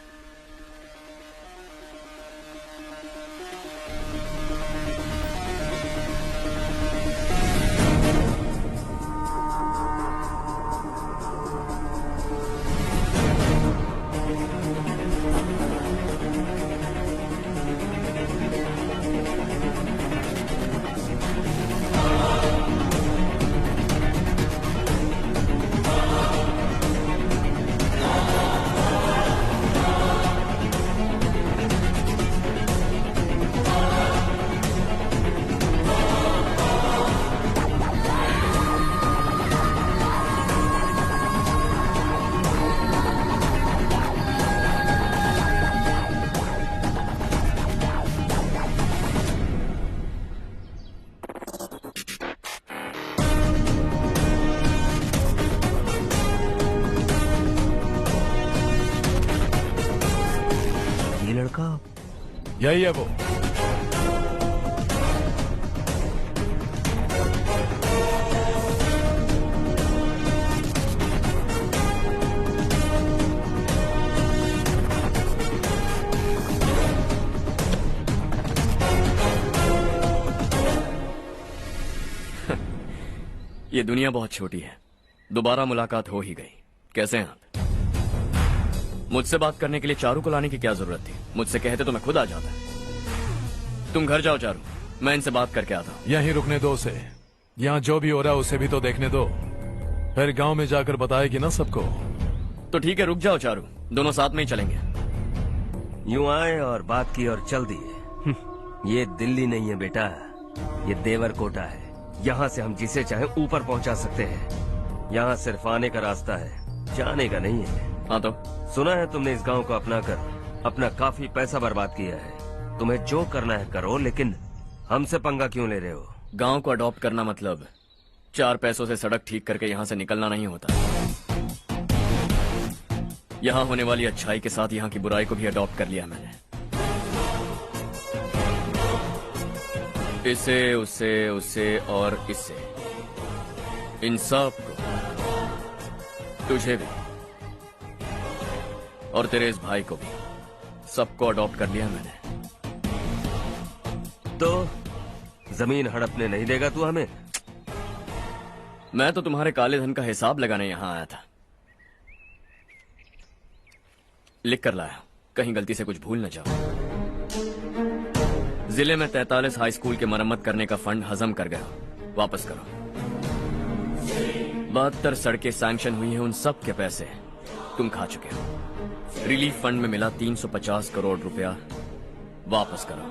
यही है वो। ये दुनिया बहुत छोटी है। दोबारा मुलाकात हो ही गई। कैसे हैं आप? मुझसे बात करने के लिए चारू को लाने की क्या जरूरत थी? मुझसे कहते तो मैं खुद आ जाता। तुम घर जाओ चारू, मैं इनसे बात करके आता हूँ। यहीं रुकने दो उसे। यहाँ जो भी हो रहा है उसे भी तो देखने दो, फिर गांव में जाकर बताएगी ना सबको। तो ठीक है, रुक जाओ चारू, दोनों साथ में ही चलेंगे। यूं आए और बात की और चल दिए। ये दिल्ली नहीं है बेटा, ये देवरकोटा है। यहाँ से हम जिसे चाहे ऊपर पहुँचा सकते हैं। यहाँ सिर्फ आने का रास्ता है, जाने का नहीं है। हाँ तो सुना है तुमने इस गांव को अपना कर अपना काफी पैसा बर्बाद किया है। तुम्हें जो करना है करो, लेकिन हमसे पंगा क्यों ले रहे हो? गांव को अडॉप्ट करना मतलब 4 पैसों से सड़क ठीक करके यहाँ से निकलना नहीं होता। यहाँ होने वाली अच्छाई के साथ यहाँ की बुराई को भी अडॉप्ट कर लिया मैंने। इसे, उसे, उसे और इससे, इन सब को, तुझे भी और तेरे इस भाई को भी, सबको अडॉप्ट कर लिया मैंने। तो जमीन हड़पने नहीं देगा तू हमें? मैं तो तुम्हारे काले धन का हिसाब लगाने यहाँ आया था। लिख कर लाया, कहीं गलती से कुछ भूल न जाओ। जिले में 43 हाई स्कूल के मरम्मत करने का फंड हजम कर गया, वापस करो। 72 सड़कें सैंक्शन हुई हैं, उन सब के पैसे तुम खा चुके हो। रिलीफ फंड में मिला 350 करोड़ रुपया, वापस करो।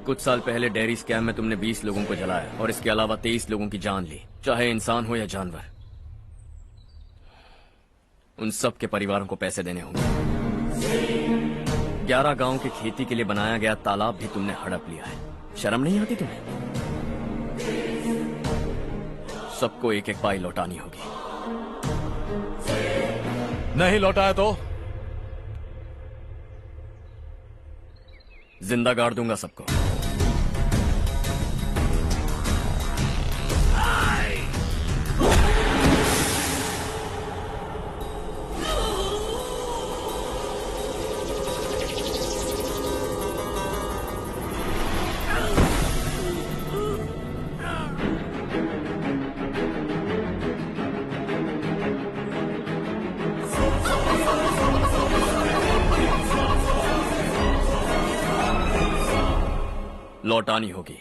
कुछ साल पहले डेयरी स्कैम में तुमने 20 लोगों को जलाया और इसके अलावा 23 लोगों की जान ली, चाहे इंसान हो या जानवर। उन सब के परिवारों को पैसे देने होंगे। 11 गांव की खेती के लिए बनाया गया तालाब भी तुमने हड़प लिया है। शर्म नहीं आती तुम्हें? सबको एक एक पाई लौटानी होगी। नहीं लौटाया तो जिंदा गाड़ दूंगा सबको। लौटानी होगी।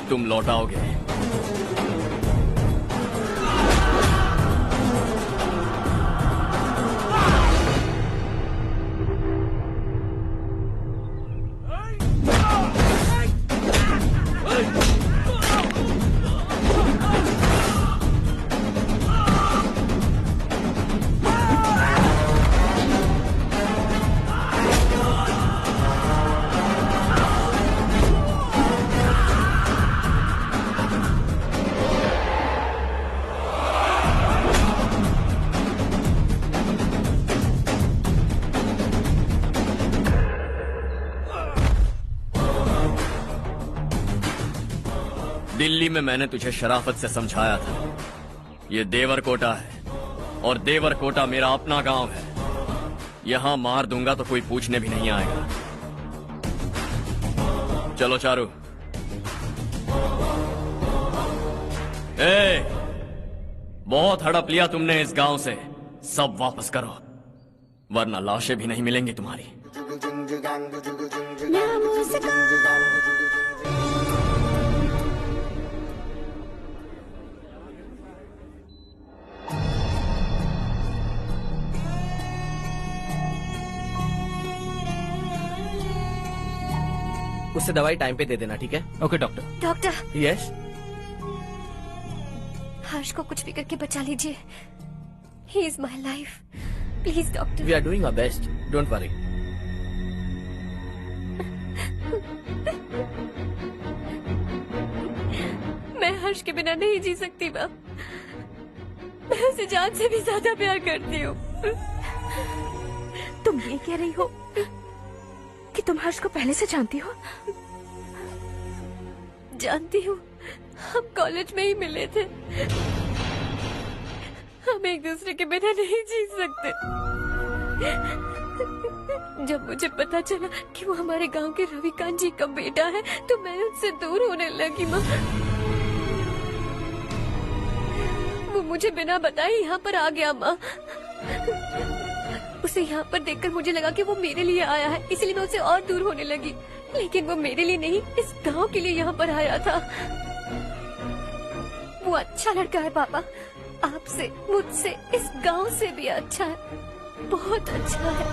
तुम लौटाओगे। दिल्ली में मैंने तुझे शराफत से समझाया था, ये देवरकोटा है और देवरकोटा मेरा अपना गांव है। यहां मार दूंगा तो कोई पूछने भी नहीं आएगा। चलो चारू। बहुत हड़प लिया तुमने इस गांव से, सब वापस करो, वरना लाशें भी नहीं मिलेंगी तुम्हारी। उससे दवाई टाइम पे दे देना, ठीक है? Okay doctor. Doctor. Yes. Harsh को कुछ भी करके बचा लीजिए। He is my life, please doctor. We are doing our best, don't worry. मैं हर्ष के बिना नहीं जी सकती माँ। मैं उसे जान से भी ज्यादा प्यार करती हूँ। तुम ये कह रही हो कि तुम हर्ष को पहले से जानती हो? जानती हूँ, हम कॉलेज में ही मिले थे। हम एक दूसरे के बिना नहीं जी सकते। जब मुझे पता चला कि वो हमारे गांव के रविकांत जी का बेटा है तो मैं उससे दूर होने लगी माँ। वो मुझे बिना बताए यहाँ पर आ गया माँ। उसे यहाँ पर देखकर मुझे लगा कि वो मेरे लिए आया है, इसलिए मैं उससे और दूर होने लगी। लेकिन वो मेरे लिए नहीं, इस गांव के लिए यहाँ पर आया था। वो अच्छा लड़का है पापा, आपसे, मुझसे, इस गांव से भी अच्छा है, बहुत अच्छा है।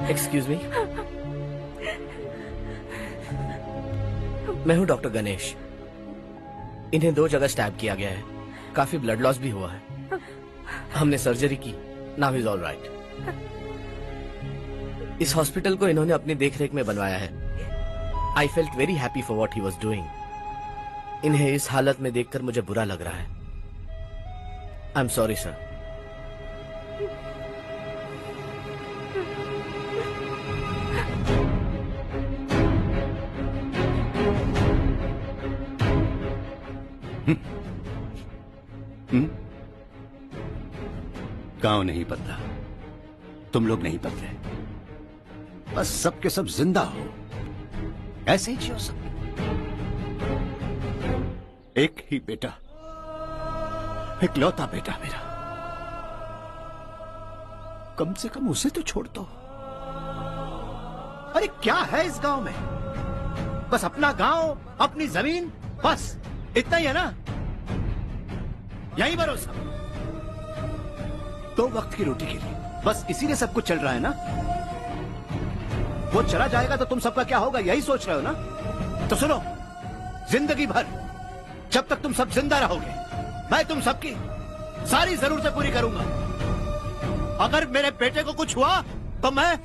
एक्सक्यूज मी, मैं हूँ डॉक्टर गणेश। इन्हें 2 जगह स्टैब किया गया है, काफी ब्लड लॉस भी हुआ है। हमने सर्जरी की, नाउ इज ऑल राइट। इस हॉस्पिटल को इन्होंने अपनी देखरेख में बनवाया है। I felt very happy for what he was doing. इन्हें इस हालत में देखकर मुझे बुरा लग रहा है। I am sorry sir. गांव नहीं बदला, तुम लोग नहीं बदले, बस सबके सब जिंदा हो, ऐसे ही जियो सब। एक ही बेटा, इकलौता बेटा मेरा, कम से कम उसे तो छोड़ दो। अरे क्या है इस गांव में? बस अपना गांव, अपनी जमीन, बस इतना ही है ना? यही भरोसा, 2 वक्त की रोटी के लिए, बस इसीलिए सब कुछ चल रहा है ना? वो चला जाएगा तो तुम सबका क्या होगा, यही सोच रहे हो ना? तो सुनो, जिंदगी भर जब तक तुम सब जिंदा रहोगे, मैं तुम सबकी सारी जरूरतें पूरी करूंगा। अगर मेरे बेटे को कुछ हुआ तो मैं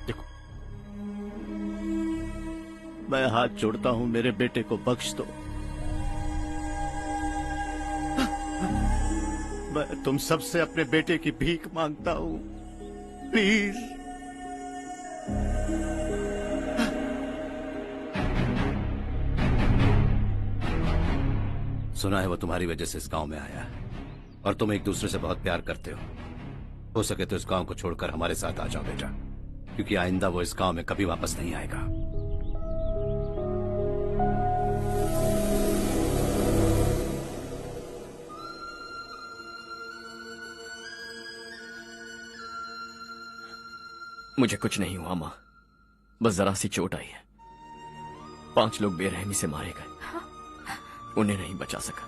देखो, मैं हाथ जोड़ता हूं, मेरे बेटे को बख्श दो। मैं तुम सबसे अपने बेटे की भीख मांगता हूं, प्लीज। सुना है वो तुम्हारी वजह से इस गांव में आया है और तुम एक दूसरे से बहुत प्यार करते हो सके तो इस गांव को छोड़कर हमारे साथ आ जाओ बेटा, क्योंकि आइंदा वो इस गांव में कभी वापस नहीं आएगा। मुझे कुछ नहीं हुआ माँ, बस जरा सी चोट आई है। 5 लोग बेरहमी से मारे गए, उन्हें नहीं बचा सका।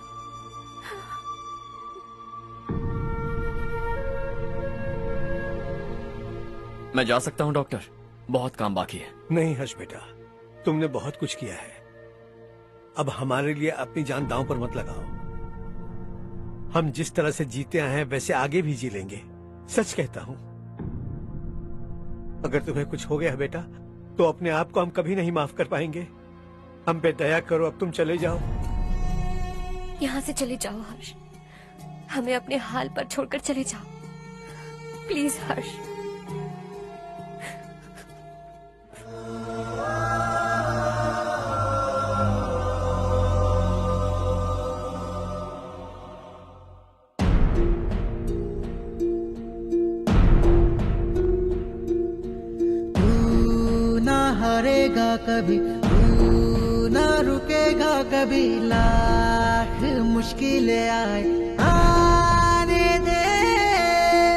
मैं जा सकता हूँ डॉक्टर, बहुत काम बाकी है। नहीं हर्ष बेटा, तुमने बहुत कुछ किया है, अब हमारे लिए अपनी जान दांव पर मत लगाओ। हम जिस तरह से जीते आए हैं वैसे आगे भी जी लेंगे, सच कहता हूँ। अगर तुम्हें कुछ हो गया बेटा तो अपने आप को हम कभी नहीं माफ कर पाएंगे। हम पे दया करो, अब तुम चले जाओ। यहाँ से चले जाओ हर्ष, हमें अपने हाल पर छोड़कर चले जाओ, प्लीज हर्ष। हारेगा कभी, तू ना रुकेगा कभी, लाख मुश्किलें आए आने दे।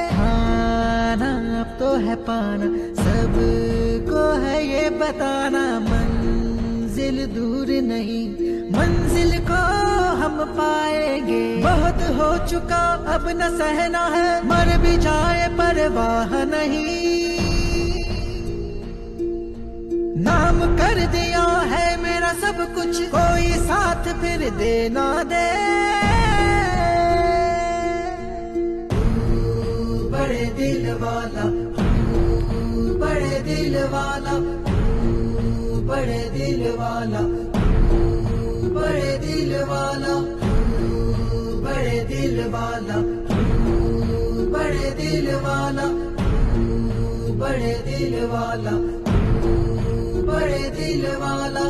खाना अब तो है पाना, सबको है ये बताना, मंजिल दूर नहीं, मंजिल को हम पाएंगे। बहुत हो चुका अब न सहना है, मर भी जाए परवाह नहीं। नाम कर दिया है मेरा सब कुछ, कोई साथ फिर दे ना दे। बड़े दिल वाला, बड़े दिल वाला, बड़े दिल वाला, बड़े दिल वाला, बड़े दिल वाला, बड़े दिल वाला, बड़े दिल वाला, बड़े दिल वाला।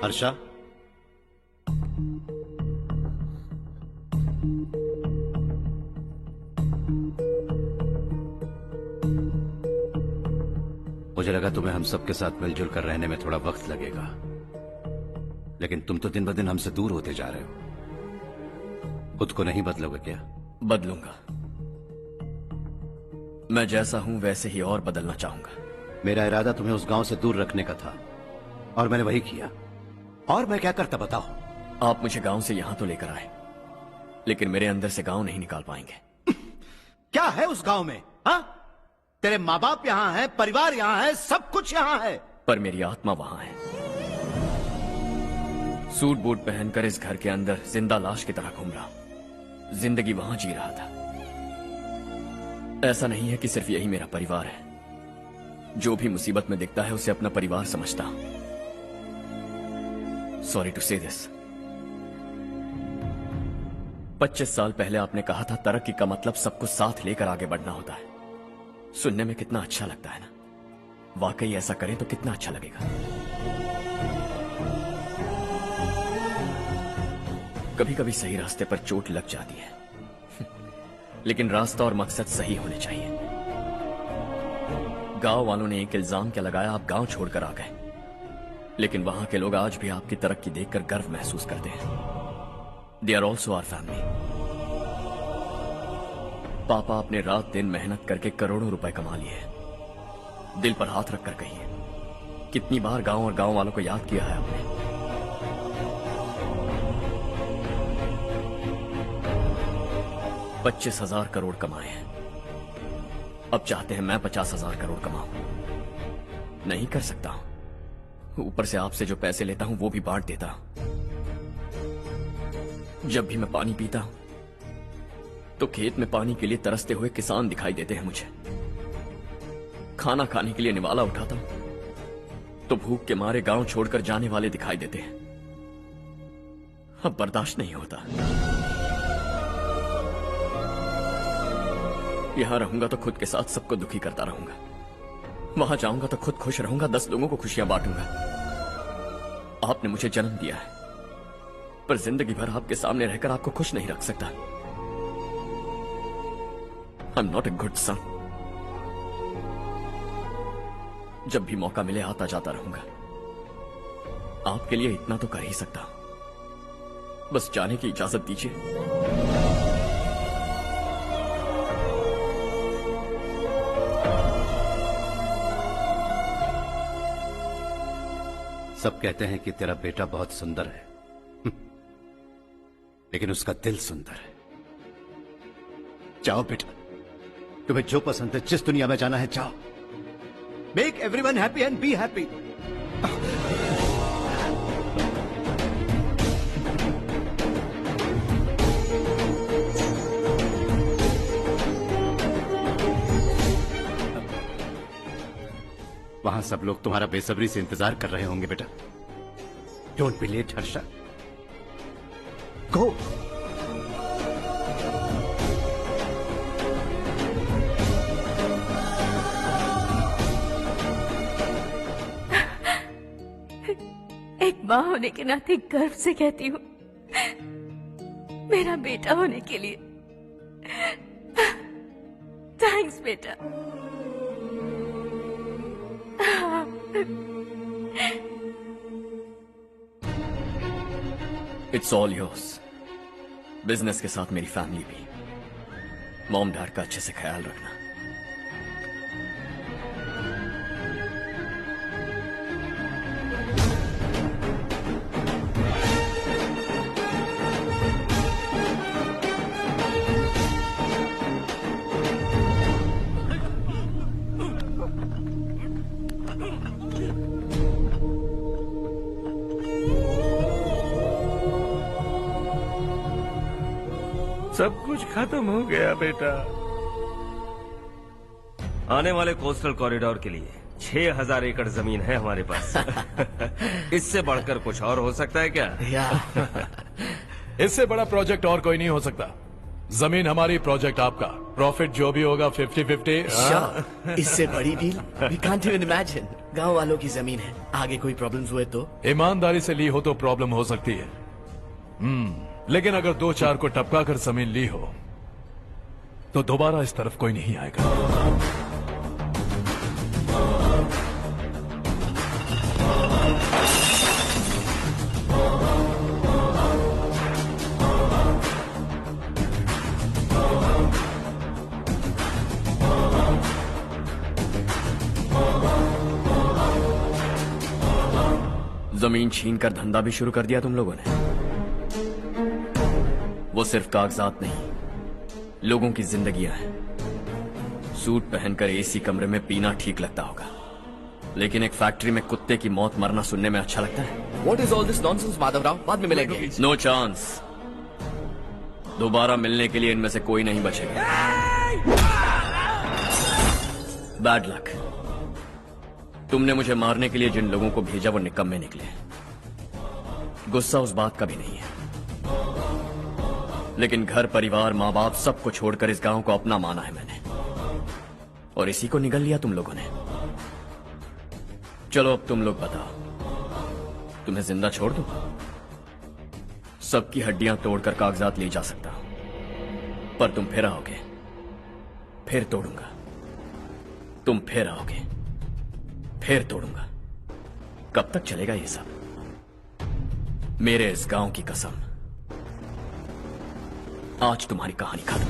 हर्षा, मुझे लगा तुम्हें हम सबके साथ मिलजुल कर रहने में थोड़ा वक्त लगेगा, लेकिन तुम तो दिन ब दिन हमसे दूर होते जा रहे हो। खुद को नहीं बदलोगे क्या? बदलूंगा। मैं जैसा हूं वैसे ही और बदलना चाहूंगा। मेरा इरादा तुम्हें उस गांव से दूर रखने का था और मैंने वही किया। और मैं क्या करता बताओ? आप मुझे गांव से यहां तो लेकर आए, लेकिन मेरे अंदर से गांव नहीं निकाल पाएंगे। क्या है उस गांव में? हाँ, तेरे माँ बाप यहाँ है, परिवार यहाँ है, सब कुछ यहाँ है, पर मेरी आत्मा वहां है। सूट बूट पहनकर इस घर के अंदर जिंदा लाश की तरह घूम रहा, जिंदगी वहां जी रहा था। ऐसा नहीं है कि सिर्फ यही मेरा परिवार है। जो भी मुसीबत में दिखता है उसे अपना परिवार समझता हूं। सॉरी टू से दिस। 25 साल पहले आपने कहा था तरक्की का मतलब सबको साथ लेकर आगे बढ़ना होता है। सुनने में कितना अच्छा लगता है ना? वाकई ऐसा करें तो कितना अच्छा लगेगा। कभी कभी सही रास्ते पर चोट लग जाती है, लेकिन रास्ता और मकसद सही होने चाहिए। गांव वालों ने एक इल्जाम क्या लगाया, आप गांव छोड़कर आ गए, लेकिन वहां के लोग आज भी आपकी तरक्की देखकर गर्व महसूस करते हैं। They are also our family. पापा आपने रात दिन मेहनत करके करोड़ों रुपए कमा लिए। दिल पर हाथ रखकर कहिए, कितनी बार गांव और गांव वालों को याद किया है आपने? $25,000 करोड़ कमाए हैं। अब चाहते हैं मैं 50,000 करोड़ कमाऊं। नहीं कर सकता हूं। ऊपर से आपसे जो पैसे लेता हूं वो भी बांट देता हूं। जब भी मैं पानी पीता हूं तो खेत में पानी के लिए तरसते हुए किसान दिखाई देते हैं मुझे। खाना खाने के लिए निवाला उठाता हूं तो भूख के मारे गांव छोड़कर जाने वाले दिखाई देते हैं। अब बर्दाश्त नहीं होता। यहां रहूंगा तो खुद के साथ सबको दुखी करता रहूंगा, वहां जाऊंगा तो खुद खुश रहूंगा, 10 लोगों को खुशियां बांटूंगा। आपने मुझे जन्म दिया है, पर जिंदगी भर आपके सामने रहकर आपको खुश नहीं रख सकता। I am not a good son. जब भी मौका मिले आता जाता रहूंगा। आपके लिए इतना तो कर ही सकता हूं, बस जाने की इजाजत दीजिए। सब कहते हैं कि तेरा बेटा बहुत सुंदर है, लेकिन उसका दिल सुंदर है। जाओ बेटा, तुम्हें जो पसंद है, जिस दुनिया में जाना है जाओ। Make everyone happy and be happy. वहां सब लोग तुम्हारा बेसब्री से इंतजार कर रहे होंगे बेटा। डोंट बी लेट हर्षा, गो। एक माँ होने के नाते गर्व से कहती हूँ, मेरा बेटा होने के लिए थैंक्स बेटा। It's all yours. बिजनेस के साथ मेरी फैमिली भी। मॉम डैड का अच्छे से ख्याल रखना। सब कुछ खत्म हो गया बेटा। आने वाले कोस्टल कॉरिडोर के लिए 6000 एकड़ जमीन है हमारे पास। इससे बढ़कर कुछ और हो सकता है क्या? इससे बड़ा प्रोजेक्ट और कोई नहीं हो सकता। जमीन हमारी, प्रोजेक्ट आपका। प्रॉफिट जो भी होगा 50-50। इससे बड़ी deal we can't even imagine. गांव वालों की जमीन है, आगे कोई प्रॉब्लम्स हुए तो? ईमानदारी से ली हो तो प्रॉब्लम हो सकती है, लेकिन अगर 2-4 को टपका कर जमीन ली हो तो दोबारा इस तरफ कोई नहीं आएगा। जमीन छीन कर धंधा भी शुरू कर दिया तुम लोगों ने। वो सिर्फ कागजात नहीं, लोगों की जिंदगियां हैं। सूट पहनकर एसी कमरे में पीना ठीक लगता होगा, लेकिन एक फैक्ट्री में कुत्ते की मौत मरना सुनने में अच्छा लगता है। What is all this nonsense, Madhavrao? बाद में मिलेंगे। No chance. दोबारा मिलने के लिए इनमें से कोई नहीं बचेगा। Bad luck. तुमने मुझे मारने के लिए जिन लोगों को भेजा वो निकम्मे निकले। गुस्सा उस बात का भी नहीं है, लेकिन घर परिवार माँ बाप सबको छोड़कर इस गांव को अपना माना है मैंने, और इसी को निगल लिया तुम लोगों ने। चलो अब तुम लोग बताओ, तुम्हें जिंदा छोड़ दूं? सबकी हड्डियां तोड़कर कागजात ले जा सकता हूं, पर तुम फिर आओगे, फिर तोड़ूंगा। तुम फिर आओगे, फिर तोड़ूंगा। कब तक चलेगा ये सब? मेरे इस गांव की कसम, आज तुम्हारी कहानी खत्म।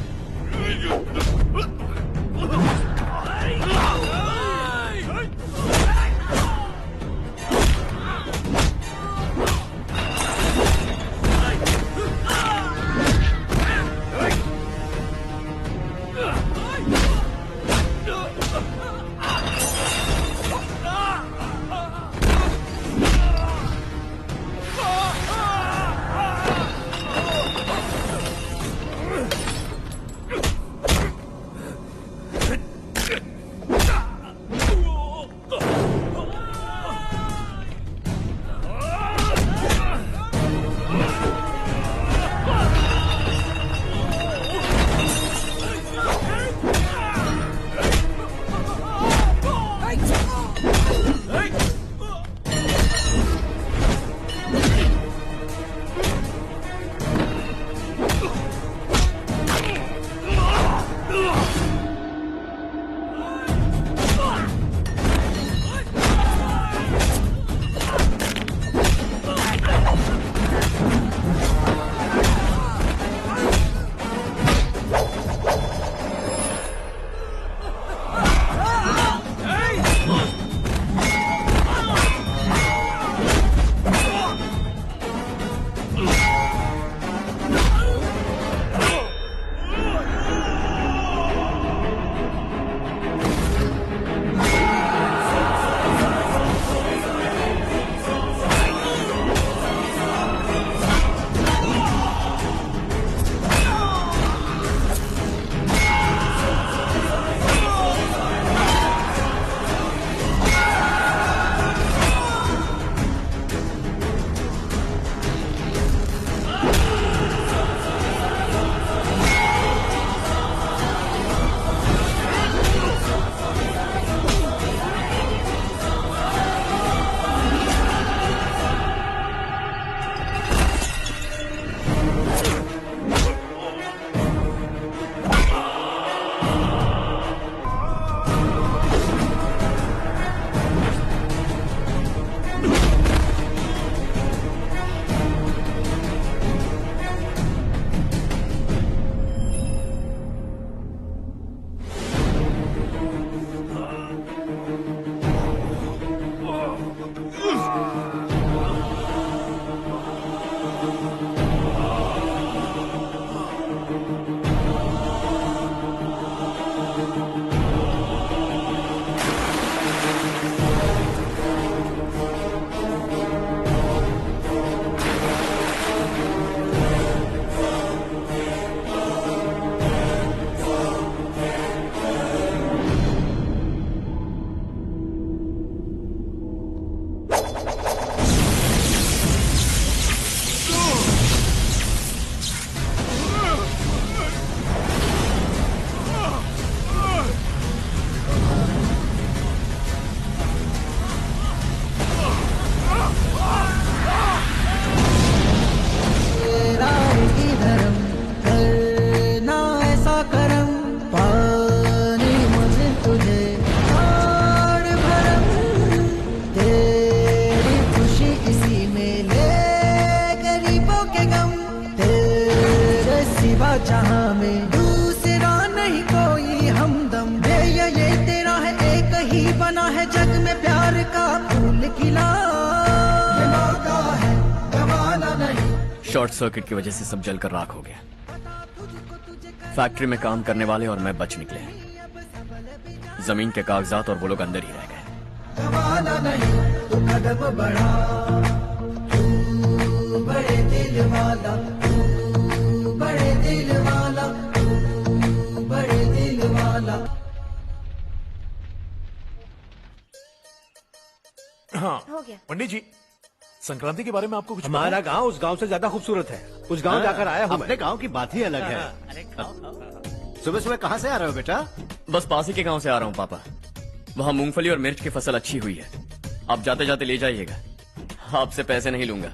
जहां में दूसरा नहीं कोई हमदम है, ये तेरा है एक ही बना है जग में प्यार का फूल खिला, ये मौका है गवाना नहीं। शॉर्ट सर्किट की वजह से सब जलकर राख हो गया। फैक्ट्री में काम करने वाले और मैं बच निकले। जमीन के कागजात और वो लोग अंदर ही रह गए। गवाना नहीं तो कदम बढ़ा, तू बड़े दिल वाला, तू बड़े दिल वाला, तू बड़े दिल वाला। हाँ हो गया। पंडित जी, संक्रांति के बारे में आपको कुछ पता हमारा है? गांव उस गांव से ज्यादा खूबसूरत है। उस गांव जाकर आया हूँ अपने गांव की बात ही अलग है। सुबह सुबह कहाँ से आ रहे हो बेटा? बस पास ही के गांव से आ रहा हूँ पापा। वहाँ मूंगफली और मिर्च की फसल अच्छी हुई है। आप जाते जाते ले जाइएगा। आपसे पैसे नहीं लूंगा।